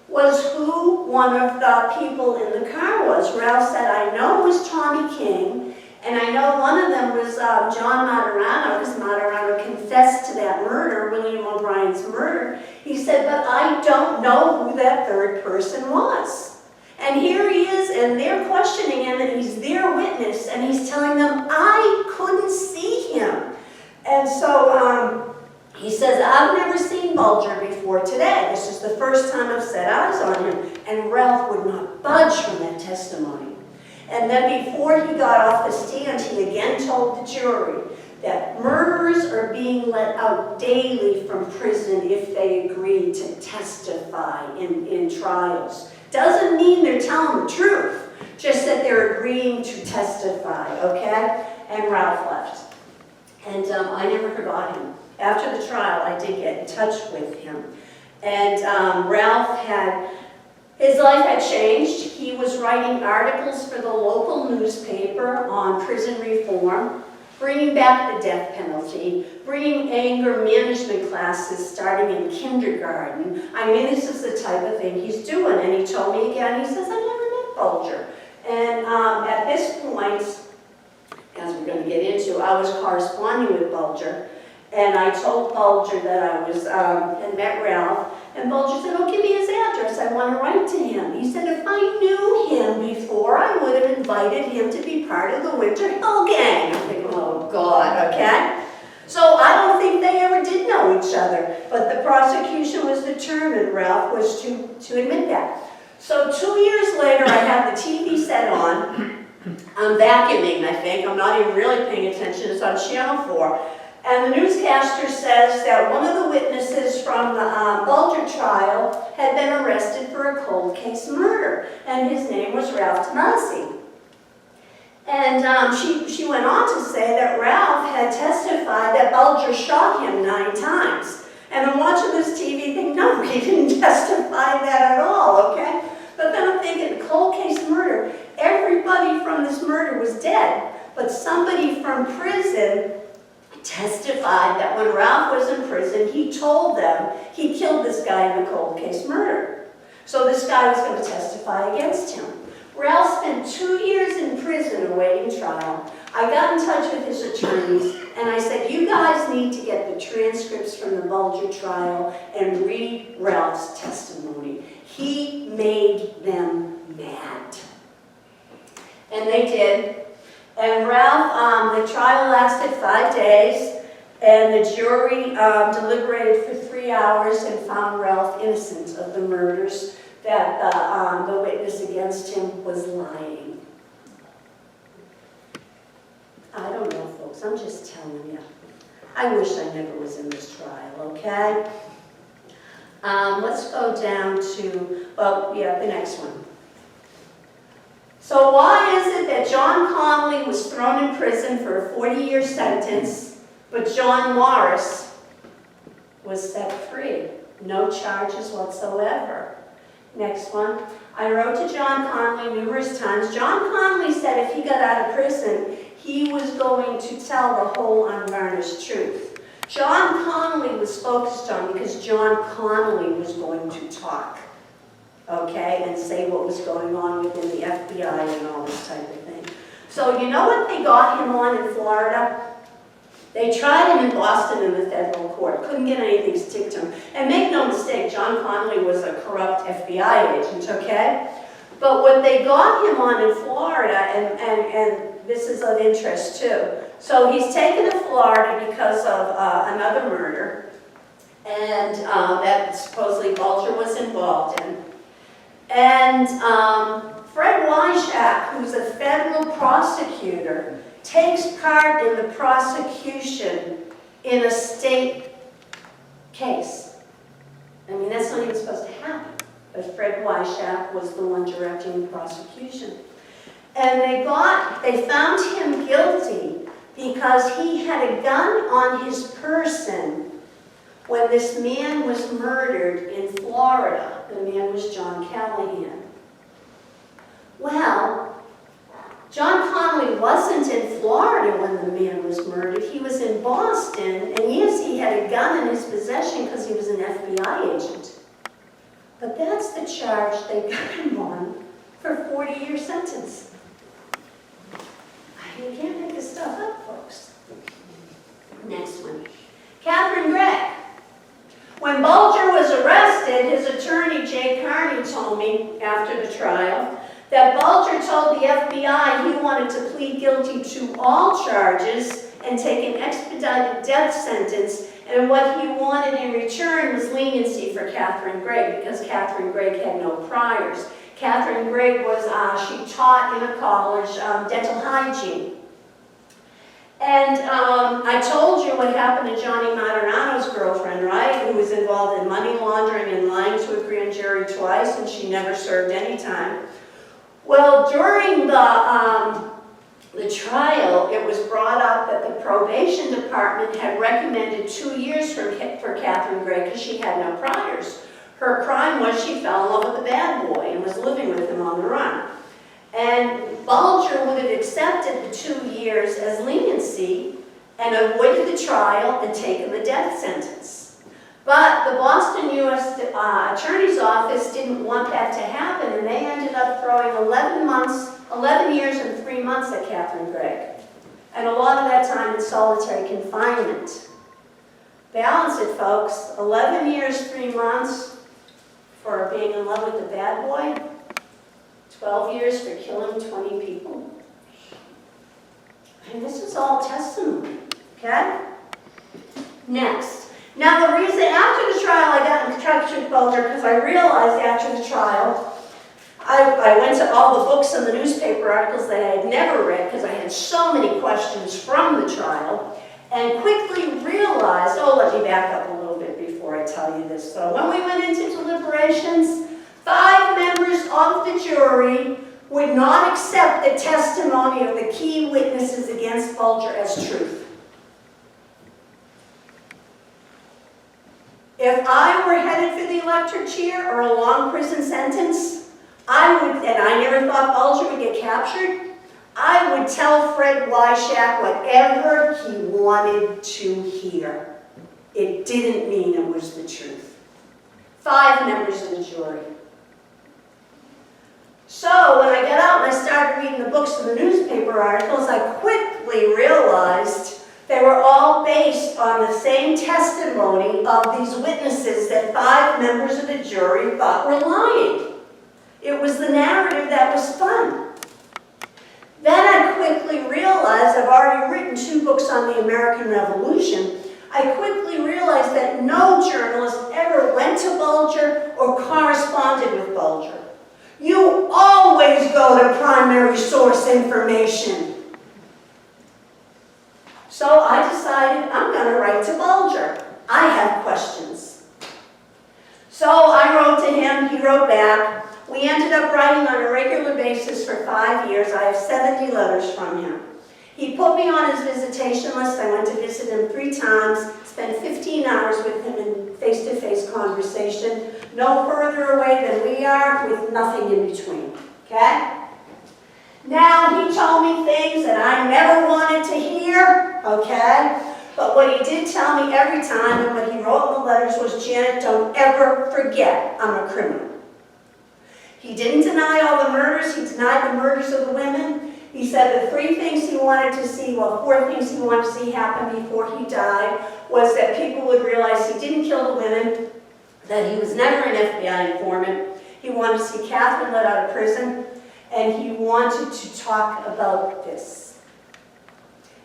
was who one of the people in the car was. Ralph said, "I know it was Tommy King, and I know one of them was John Materano, because Materano confessed to that murder, William O'Brien's murder." He said, "But I don't know who that third person was." And here he is, and they're questioning him, and he's their witness, and he's telling them, "I couldn't see him." And so he says, "I've never seen Bulger before today. This is the first time I've set eyes on him." And Ralph would not budge from that testimony. And then before he got off the stand, he again told the jury that murderers are being let out daily from prison if they agree to testify in trials. Doesn't mean they're telling the truth, just that they're agreeing to testify, okay? And Ralph left. And I never forgot him. After the trial, I did get in touch with him. And Ralph had His life had changed. He was writing articles for the local newspaper on prison reform, bringing back the death penalty, bringing anger management classes starting in kindergarten. I mean, this is the type of thing he's doing. And he told me again, he says, I never met Bulger. And at this point, as we're going to get into, I was corresponding with Bulger. And I told Bulger that I was, had met Ralph. And Bulger said, oh, give me his address. I want to write to him. He said, if I knew him before, I would have invited him to be part of the Winter Hill Gang. I'm thinking, oh, God, okay? So I don't think they ever did know each other. But the prosecution was determined, Ralph was to admit that. So 2 years later, I had the TV set on. I'm vacuuming, I think. I'm not even really paying attention. It's on Channel 4. And the newscaster says that one of the witnesses from the Bulger trial had been arrested for a cold case murder, and his name was Ralph Tomasi. And she went on to say that Ralph had testified that Bulger shot him 9 times. And I'm watching this TV thing, no, he didn't testify that at all, okay? But then I'm thinking, cold case murder, everybody from this murder was dead, but somebody from prison testified that when Ralph was in prison, he told them he killed this guy in a cold case murder. So this guy was going to testify against him. Ralph spent 2 years in prison awaiting trial. I got in touch with his attorneys, and I said, you guys need to get the transcripts from the Bulger trial and read Ralph's testimony. He made them mad. And they did. And Ralph, the trial lasted 5 days, and the jury deliberated for 3 hours and found Ralph innocent of the murders that the witness against him was lying. I don't know, folks, I'm just telling you. I wish I never was in this trial, okay? Let's go down to, well, yeah, the next one. So why is it that John Connolly was thrown in prison for a 40-year sentence, but John Morris was set free? No charges whatsoever. Next one. I wrote to John Connolly numerous times. John Connolly said if he got out of prison, he was going to tell the whole unvarnished truth. John Connolly was focused on because John Connolly was going to talk. Okay, and say what was going on within the FBI and all this type of thing. So you know what they got him on in Florida? They tried him in Boston in the federal court. Couldn't get anything to stick to him. And make no mistake, John Connolly was a corrupt FBI agent, okay? But what they got him on in Florida, and this is of interest too. So he's taken to Florida because of another murder, and that supposedly Bulger was involved in. And Fred Wyshak, who's a federal prosecutor, takes part in the prosecution in a state case. I mean, that's not even supposed to happen. But Fred Wyshak was the one directing the prosecution. And they found him guilty because he had a gun on his person when this man was murdered in Florida. The man was John Callahan. Well, John Connolly wasn't in Florida when the man was murdered. He was in Boston, and yes, he had a gun in his possession because he was an FBI agent. But that's the charge they got him on for a 40-year sentence. You can't make this stuff up, folks. Next one. Catherine Gregg. When Bulger was arrested, his attorney, Jay Carney, told me after the trial that Bulger told the FBI he wanted to plead guilty to all charges and take an expedited death sentence, and what he wanted in return was leniency for Catherine Gregg because Catherine Gregg had no priors. Catherine Gregg was, she taught in a college dental hygiene. And I told you what happened to Johnny Materano's girlfriend, right? Who was involved in money laundering and lying to a grand jury twice, and she never served any time. Well, during the trial, it was brought up that the probation department had recommended 2 years for Catherine Gregg because she had no priors. Her crime was she fell in love with a bad boy and was living with him on the run. And Bulger would have accepted the 2 years as leniency and avoided the trial and taken the death sentence. But the Boston U.S. Attorney's Office didn't want that to happen, and they ended up throwing 11 years and 3 months at Catherine Gregg. And a lot of that time in solitary confinement. Balance it, folks. 11 years, 3 months for being in love with a bad boy. 12 years for killing 20 people. And this is all testimony, okay? Next. Now the reason, after the trial, I got in touch with Bulger because I realized after the trial, I went to all the books and the newspaper articles that I had never read because I had so many questions from the trial, and quickly realized, let me back up a little bit before I tell you this. So when we went into deliberations, 5 members of the jury would not accept the testimony of the key witnesses against Bulger as truth. If I were headed for the electric chair or a long prison sentence, I would, and I never thought Bulger would get captured, I would tell Fred Weishak whatever he wanted to hear. It didn't mean it was the truth. 5 members of the jury. So when I got out and I started reading the books and the newspaper articles, I quickly realized they were all based on the same testimony of these witnesses that 5 members of the jury thought were lying. It was the narrative that was fun. Then I quickly realized, I've already written 2 books on the American Revolution, I quickly realized that no journalist ever went to Bulger or corresponded with Bulger. You always go to primary source information. So I decided I'm going to write to Bulger. I have questions. So I wrote to him, he wrote back. We ended up writing on a regular basis for 5 years. I have 70 letters from him. He put me on his visitation list. I went to visit him 3 times, spent 15 hours with him in face-to-face conversation, no further away than we are, with nothing in between, okay? Now, he told me things that I never wanted to hear, okay? But what he did tell me every time, and what he wrote in the letters was, Janet, don't ever forget I'm a criminal. He didn't deny all the murders. He denied the murders of the women. He said the 3 things he wanted to see, 4 things he wanted to see happen before he died, was that people would realize he didn't kill the women, that he was never an FBI informant. He wanted to see Catherine let out of prison, and he wanted to talk about this.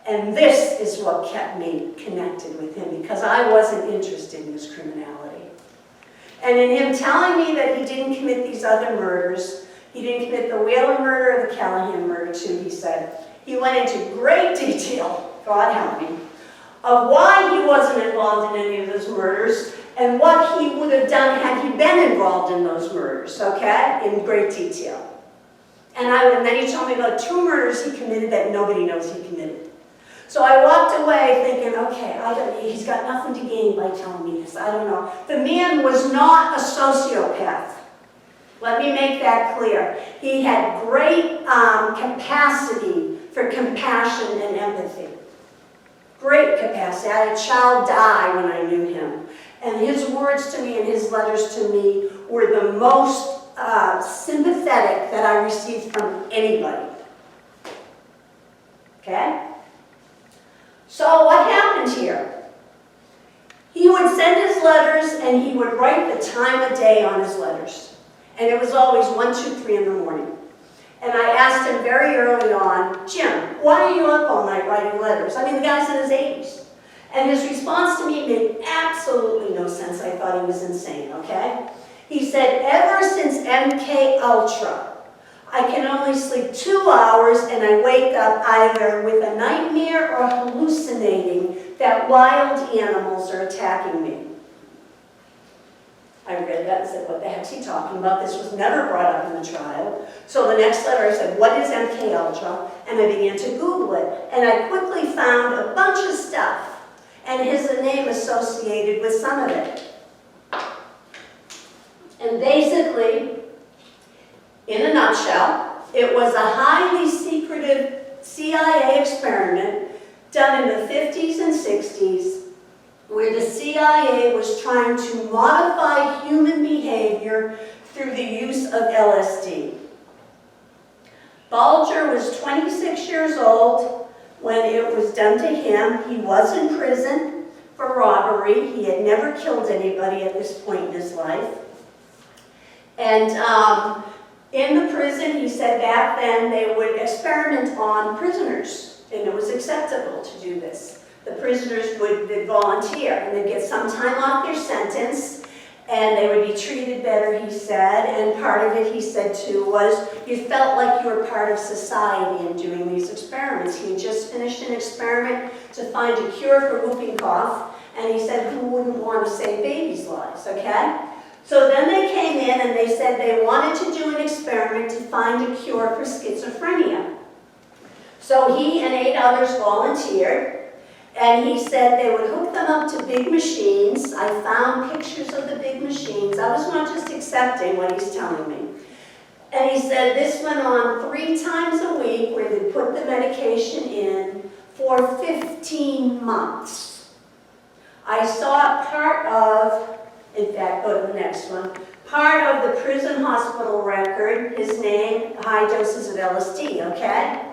And this is what kept me connected with him, because I wasn't interested in his criminality. And in him telling me that he didn't commit these other murders, he didn't commit the Whalen murder or the Callahan murder too, he said, he went into great detail, God help me, of why he wasn't involved in any of those murders and what he would have done had he been involved in those murders, okay, in great detail. And then he told me about 2 murders he committed that nobody knows he committed. So I walked away thinking, okay, he's got nothing to gain by telling me this. I don't know. The man was not a sociopath. Let me make that clear. He had great capacity for compassion and empathy. Great capacity. I had a child die when I knew him. And his words to me and his letters to me were the most sympathetic that I received from anybody. Okay? So what happened here? He would send his letters and he would write the time of day on his letters. And it was always 1, 2, 3 in the morning. And I asked him very early on, Jim, why are you up all night writing letters? I mean, the guy's in his 80s. And his response to me made absolutely no sense. I thought he was insane, okay? He said, ever since MK Ultra, I can only sleep 2 hours and I wake up either with a nightmare or hallucinating that wild animals are attacking me. I read that and said, what the heck's he talking about? This was never brought up in the trial. So the next letter I said, what is MK Ultra? And I began to Google it. And I quickly found a bunch of stuff and his name associated with some of it. And basically, in a nutshell, it was a highly secretive CIA experiment done in the 50s and 60s where the CIA was trying to modify human behavior through the use of LSD. Bulger was 26 years old when it was done to him. He was in prison for robbery. He had never killed anybody at this point in his life. And in the prison, he said back then they would experiment on prisoners, and it was acceptable to do this. The prisoners would volunteer, and they'd get some time off their sentence, and they would be treated better, he said. And part of it, he said too, was you felt like you were part of society in doing these experiments. He had just finished an experiment to find a cure for whooping cough, and he said, who wouldn't want to save babies' lives, okay? So then they came in and they said they wanted to do an experiment to find a cure for schizophrenia. So he and 8 others volunteered, and he said they would hook them up to big machines. I found pictures of the big machines. I was not just accepting what he's telling me. And he said this went on 3 times a week where they put the medication in for 15 months. I saw part of, in fact, go to the next one, part of the prison hospital record, his name, high doses of LSD, okay?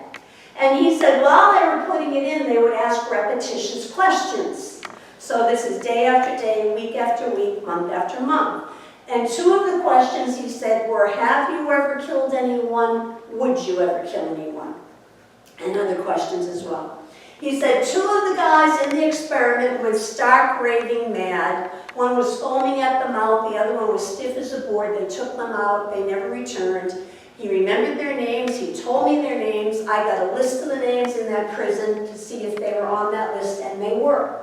And he said while they were putting it in, they would ask repetitious questions. So this is day after day, week after week, month after month. And 2 of the questions he said were, have you ever killed anyone? Would you ever kill anyone? And other questions as well. He said 2 of the guys in the experiment went stark raving mad. One was foaming at the mouth, the other one was stiff as a board. They took them out, they never returned. He remembered their names, he told me their names. I got a list of the names in that prison to see if they were on that list, and they were.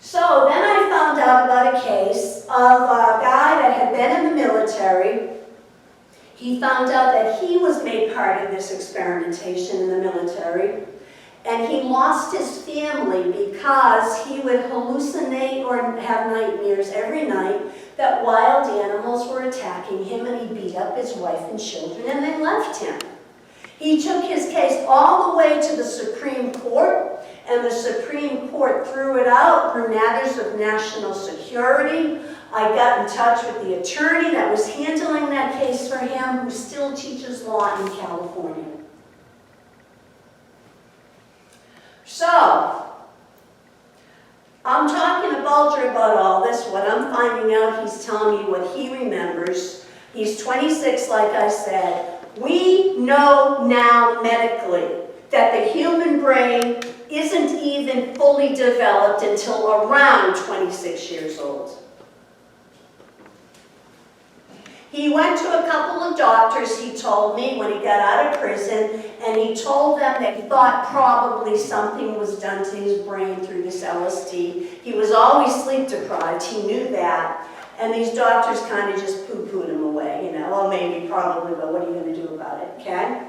So then I found out about a case of a guy that had been in the military. He found out that he was made part of this experimentation in the military, and he lost his family because he would hallucinate or have nightmares every night that wild animals were attacking him, and he beat up his wife and children, and they left him. He took his case all the way to the Supreme Court, and the Supreme Court threw it out for matters of national security. I got in touch with the attorney that was handling that case for him, who still teaches law in California. So, I'm talking to Bulger about all this. What I'm finding out, he's telling me what he remembers. He's 26, like I said. We know now medically that the human brain isn't even fully developed until around 26 years old. He went to a couple of doctors, he told me, when he got out of prison, and he told them that he thought probably something was done to his brain through this LSD. He was always sleep deprived, he knew that, and these doctors kind of just poo-pooed him away, you know, well, maybe, probably, but what are you going to do about it, okay?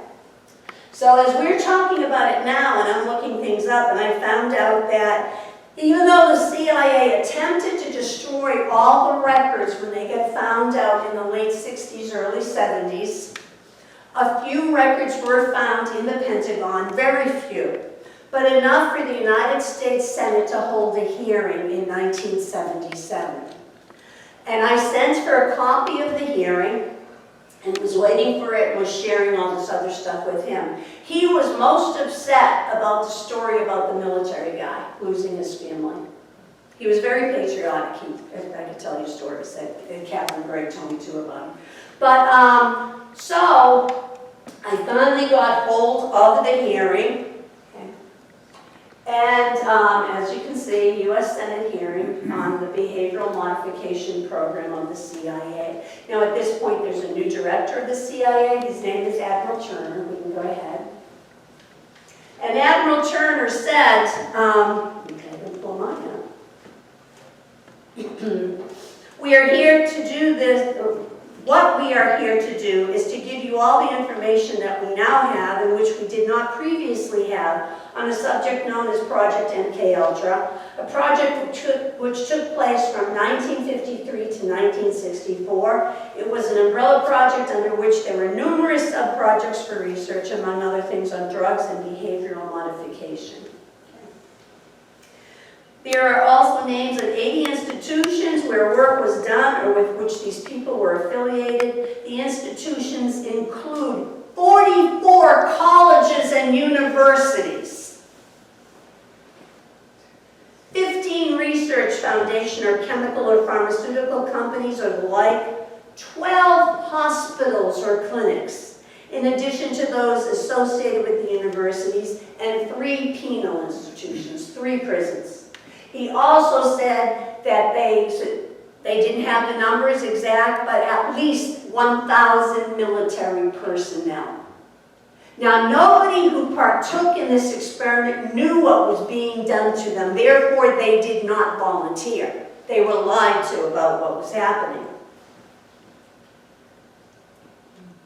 So as we're talking about it now, and I'm looking things up, and I found out that even though the CIA attempted to destroy all the records when they got found out in the late 60s, early 70s, a few records were found in the Pentagon, very few, but enough for the United States Senate to hold a hearing in 1977. And I sent for a copy of the hearing, and was waiting for it and was sharing all this other stuff with him. He was most upset about the story about the military guy losing his family. He was very patriotic. I could tell you stories that Captain Greg told me too about him. But, so, I finally got hold of the hearing. And as you can see, U.S. Senate hearing on the behavioral modification program of the CIA. Now at this point there's a new director of the CIA. His name is Admiral Turner. We can go ahead. And Admiral Turner said, okay, let me pull mine out. We are here to do this, What we are here to do is to give you all the information that we now have and which we did not previously have on a subject known as Project MK Ultra, a project which took place from 1953 to 1964. It was an umbrella project under which there were numerous sub-projects for research, among other things on drugs and behavioral modification. There are also names of 80 institutions where work was done or with which these people were affiliated. The institutions include 44 colleges and universities, 15 research foundation or chemical or pharmaceutical companies or the like, 12 hospitals or clinics, in addition to those associated with the universities, and 3 penal institutions, 3 prisons. He also said that they didn't have the numbers exact, but at least 1,000 military personnel. Now, nobody who partook in this experiment knew what was being done to them. Therefore, they did not volunteer. They were lied to about what was happening.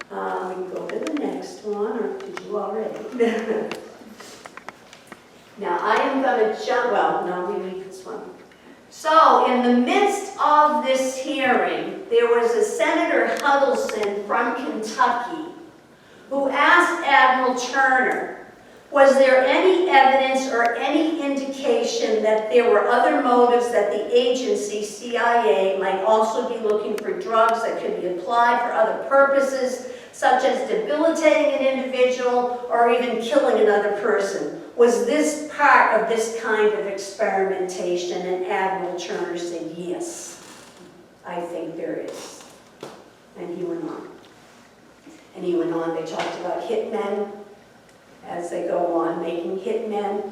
We can go to the next one, or did you already? Now, I am going to jump, well, no, we need this one. So, in the midst of this hearing, there was a Senator Huddleston from Kentucky who asked Admiral Turner, was there any evidence or any indication that there were other motives that the agency, CIA, might also be looking for drugs that could be applied for other purposes, such as debilitating an individual or even killing another person? Was this part of this kind of experimentation? And Admiral Turner said, yes, I think there is. And he went on. And he went on, they talked about hitmen as they go on, making hitmen.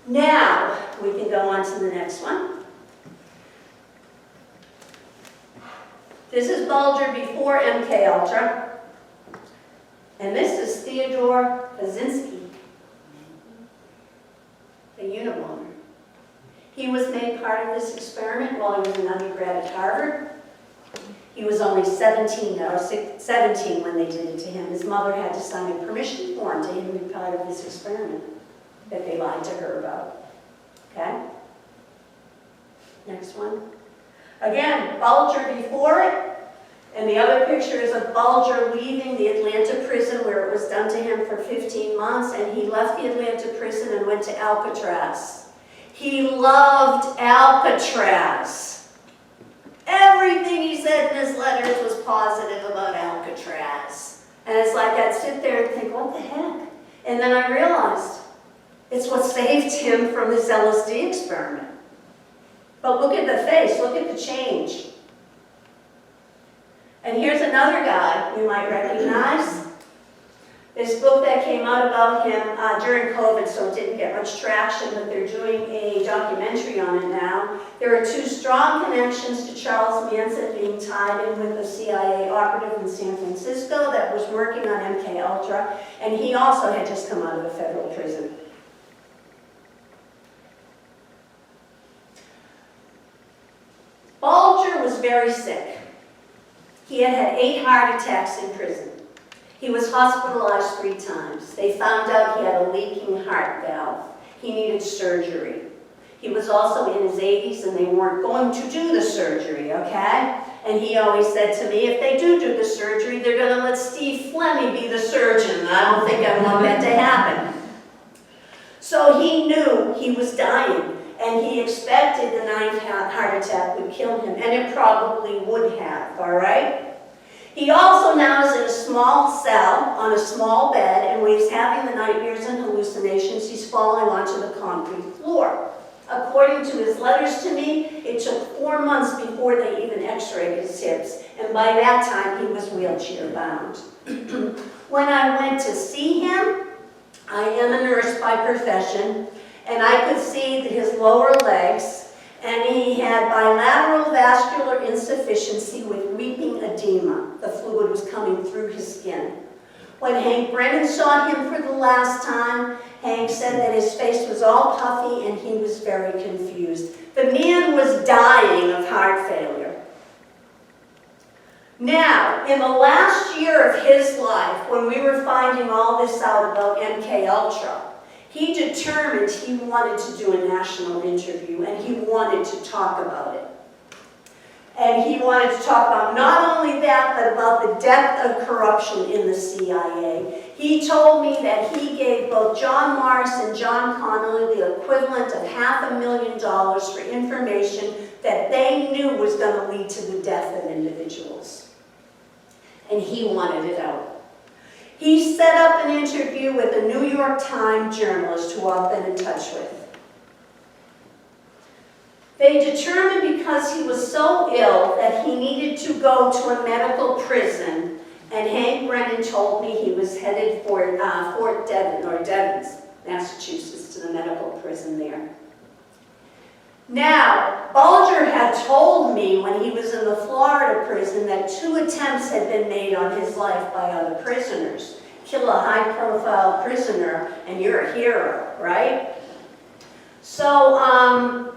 Now, we can go on to the next one. This is Bulger before MK Ultra. And this is Theodore Kaczynski, a Unabomber. He was made part of this experiment while he was an undergrad at Harvard. He was only 17 when they did it to him. His mother had to sign a permission form to him to be part of this experiment that they lied to her about. Okay? Next one. Again, Bulger before it. And the other picture is of Bulger leaving the Atlanta prison where it was done to him for 15 months, and he left the Atlanta prison and went to Alcatraz. He loved Alcatraz. Everything he said in his letters was positive about Alcatraz. And it's like I'd sit there and think, what the heck? And then I realized it's what saved him from this LSD experiment. But look at the face, look at the change. And here's another guy you might recognize. This book that came out about him during COVID, so it didn't get much traction, but they're doing a documentary on it now. There are 2 strong connections to Charles Manson being tied in with a CIA operative in San Francisco that was working on MK Ultra, and he also had just come out of a federal prison. Bulger was very sick. He had had 8 heart attacks in prison. He was hospitalized 3 times. They found out he had a leaking heart valve. He needed surgery. He was also in his 80s and they weren't going to do the surgery, okay? And he always said to me, if they do the surgery, they're going to let Steve Fleming be the surgeon. I don't think I want that to happen. So he knew he was dying, and he expected the 9th heart attack would kill him, and it probably would have, all right? He also now is in a small cell on a small bed, and when he's having the nightmares and hallucinations, he's falling onto the concrete floor. According to his letters to me, it took 4 months before they even x-rayed his hips, and by that time he was wheelchair bound. When I went to see him, I am a nurse by profession, and I could see his lower legs, and he had bilateral vascular insufficiency with weeping edema. The fluid was coming through his skin. When Hank Brennan saw him for the last time, Hank said that his face was all puffy and he was very confused. The man was dying of heart failure. Now, in the last year of his life, when we were finding all this out about MK Ultra, he determined he wanted to do a national interview and he wanted to talk about it. And he wanted to talk about not only that, but about the depth of corruption in the CIA. He told me that he gave both John Morris and John Connolly the equivalent of $500,000 for information that they knew was going to lead to the death of individuals. And he wanted it out. He set up an interview with a New York Times journalist who I've been in touch with. They determined because he was so ill that he needed to go to a medical prison, and Hank Brennan told me he was headed for Fort Devens, or Devens, Massachusetts, to the medical prison there. Now, Bulger had told me when he was in the Florida prison that 2 attempts had been made on his life by other prisoners. Kill a high-profile prisoner, and you're a hero, right? So,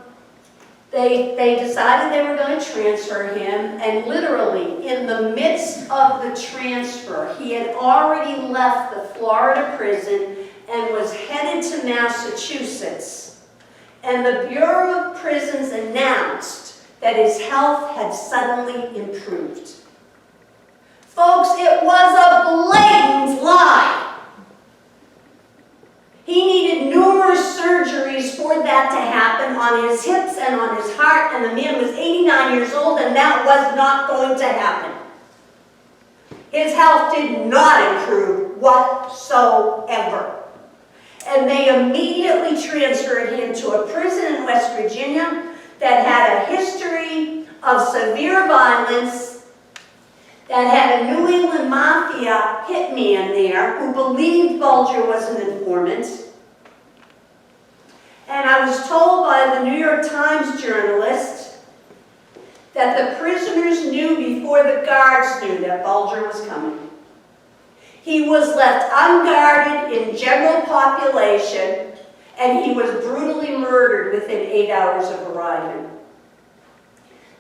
they decided they were going to transfer him, and literally, in the midst of the transfer, he had already left the Florida prison and was headed to Massachusetts. And the Bureau of Prisons announced that his health had suddenly improved. Folks, it was a blatant lie. He needed numerous surgeries for that to happen on his hips and on his heart, and the man was 89 years old, and that was not going to happen. His health did not improve whatsoever. And they immediately transferred him to a prison in West Virginia that had a history of severe violence, that had a New England Mafia hitman there who believed Bulger was an informant. And I was told by the New York Times journalist that the prisoners knew before the guards knew that Bulger was coming. He was left unguarded in general population, and he was brutally murdered within 8 hours of arriving.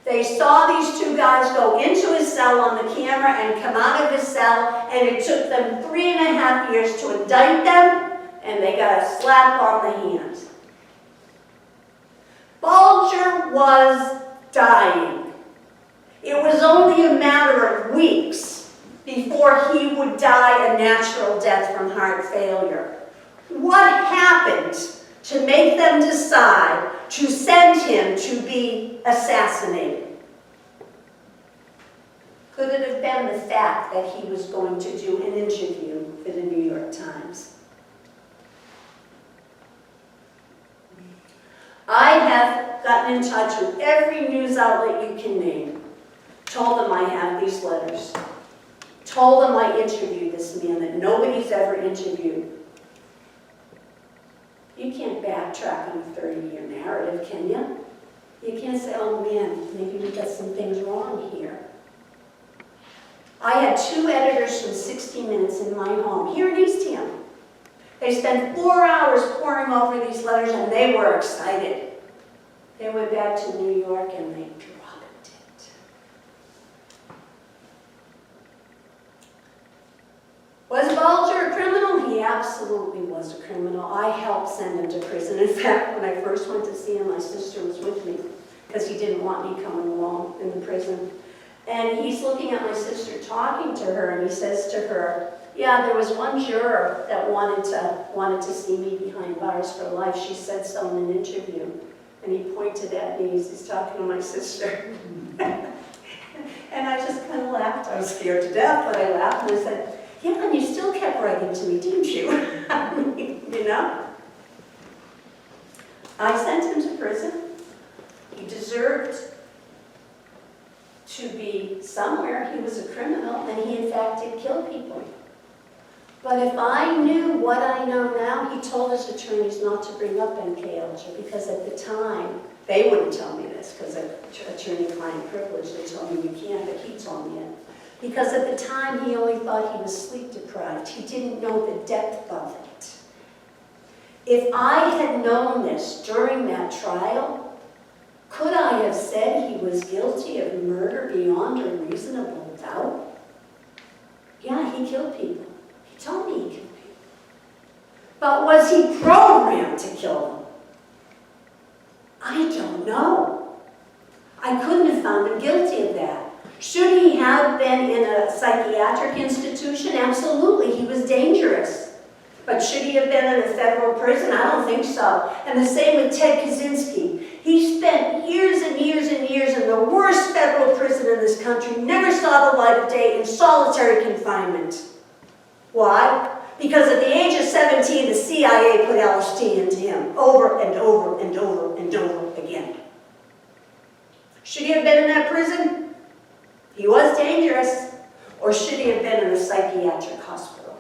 They saw these 2 guys go into his cell on the camera and come out of his cell, and it took them 3.5 years to indict them, and they got a slap on the hand. Bulger was dying. It was only a matter of weeks before he would die a natural death from heart failure. What happened to make them decide to send him to be assassinated? Could it have been the fact that he was going to do an interview for the New York Times? I have gotten in touch with every news outlet you can name, told them I have these letters, told them I interviewed this man that nobody's ever interviewed. You can't backtrack on a 30-year narrative, can you? You can't say, oh man, maybe we got some things wrong here. I had 2 editors from 60 Minutes in my home here in Eastham. They spent 4 hours poring over these letters, and they were excited. They went back to New York and they dropped it. Was Bulger a criminal? He absolutely was a criminal. I helped send him to prison. In fact, when I first went to see him, my sister was with me because he didn't want me coming along in the prison. And he's looking at my sister talking to her, and he says to her, yeah, there was one juror that wanted to see me behind bars for life. She said so in an interview. And he pointed at me as he's talking to my sister. And I just kind of laughed. I was scared to death, but I laughed and I said, yeah, and you still kept writing to me, didn't you? You know? I sent him to prison. He deserved to be somewhere. He was a criminal, and he in fact did kill people. But if I knew what I know now, he told his attorneys not to bring up MK Ultra because at the time, they wouldn't tell me this because of attorney-client privilege. They told me you can't, but he told me it. Because at the time, he only thought he was sleep-deprived. He didn't know the depth of it. If I had known this during that trial, Could I have said he was guilty of murder beyond a reasonable doubt? Yeah, he killed people. He told me he killed people. But was he programmed to kill them? I don't know. I couldn't have found him guilty of that. Should he have been in a psychiatric institution? Absolutely, he was dangerous. But should he have been in a federal prison? I don't think so. And the same with Ted Kaczynski. He spent years and years and years in the worst federal prison in this country, never saw the light of day, in solitary confinement. Why? Because at the age of 17, the CIA put LSD into him over and over and over and over again. Should he have been in that prison? He was dangerous. Or should he have been in a psychiatric hospital?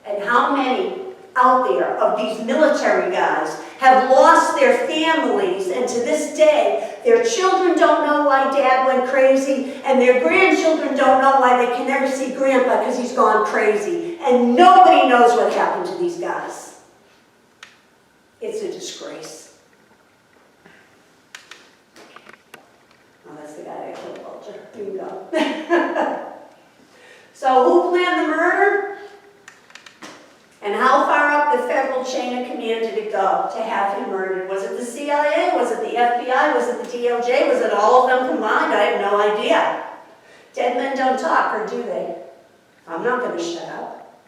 And how many out there of these military guys have lost their families, and to this day, their children don't know why Dad went crazy, and their grandchildren don't know why they can never see Grandpa because he's gone crazy. And nobody knows what happened to these guys. It's a disgrace. Oh, that's the guy that killed Bulger. Here you go. So who planned the murder? And how far up the federal chain of command did it go to have him murdered? Was it the CIA? Was it the FBI? Was it the DOJ? Was it all of them combined? I have no idea. Dead men don't talk, or do they? I'm not going to shut up.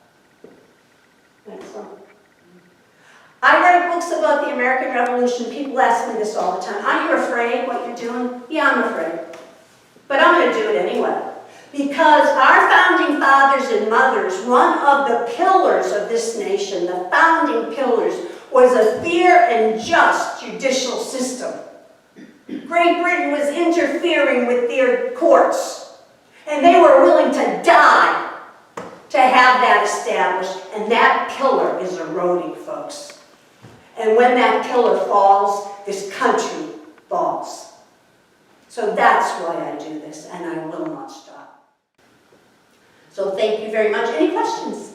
Next one. I write books about the American Revolution. People ask me this all the time. Aren't you afraid what you're doing? Yeah, I'm afraid. But I'm going to do it anyway. Because our founding fathers and mothers, one of the pillars of this nation, the founding pillars, was a fair and just judicial system. Great Britain was interfering with their courts, and they were willing to die to have that established, and that pillar is eroding, folks. And when that pillar falls, this country falls. So that's why I do this, and I will not stop. So thank you very much. Any questions?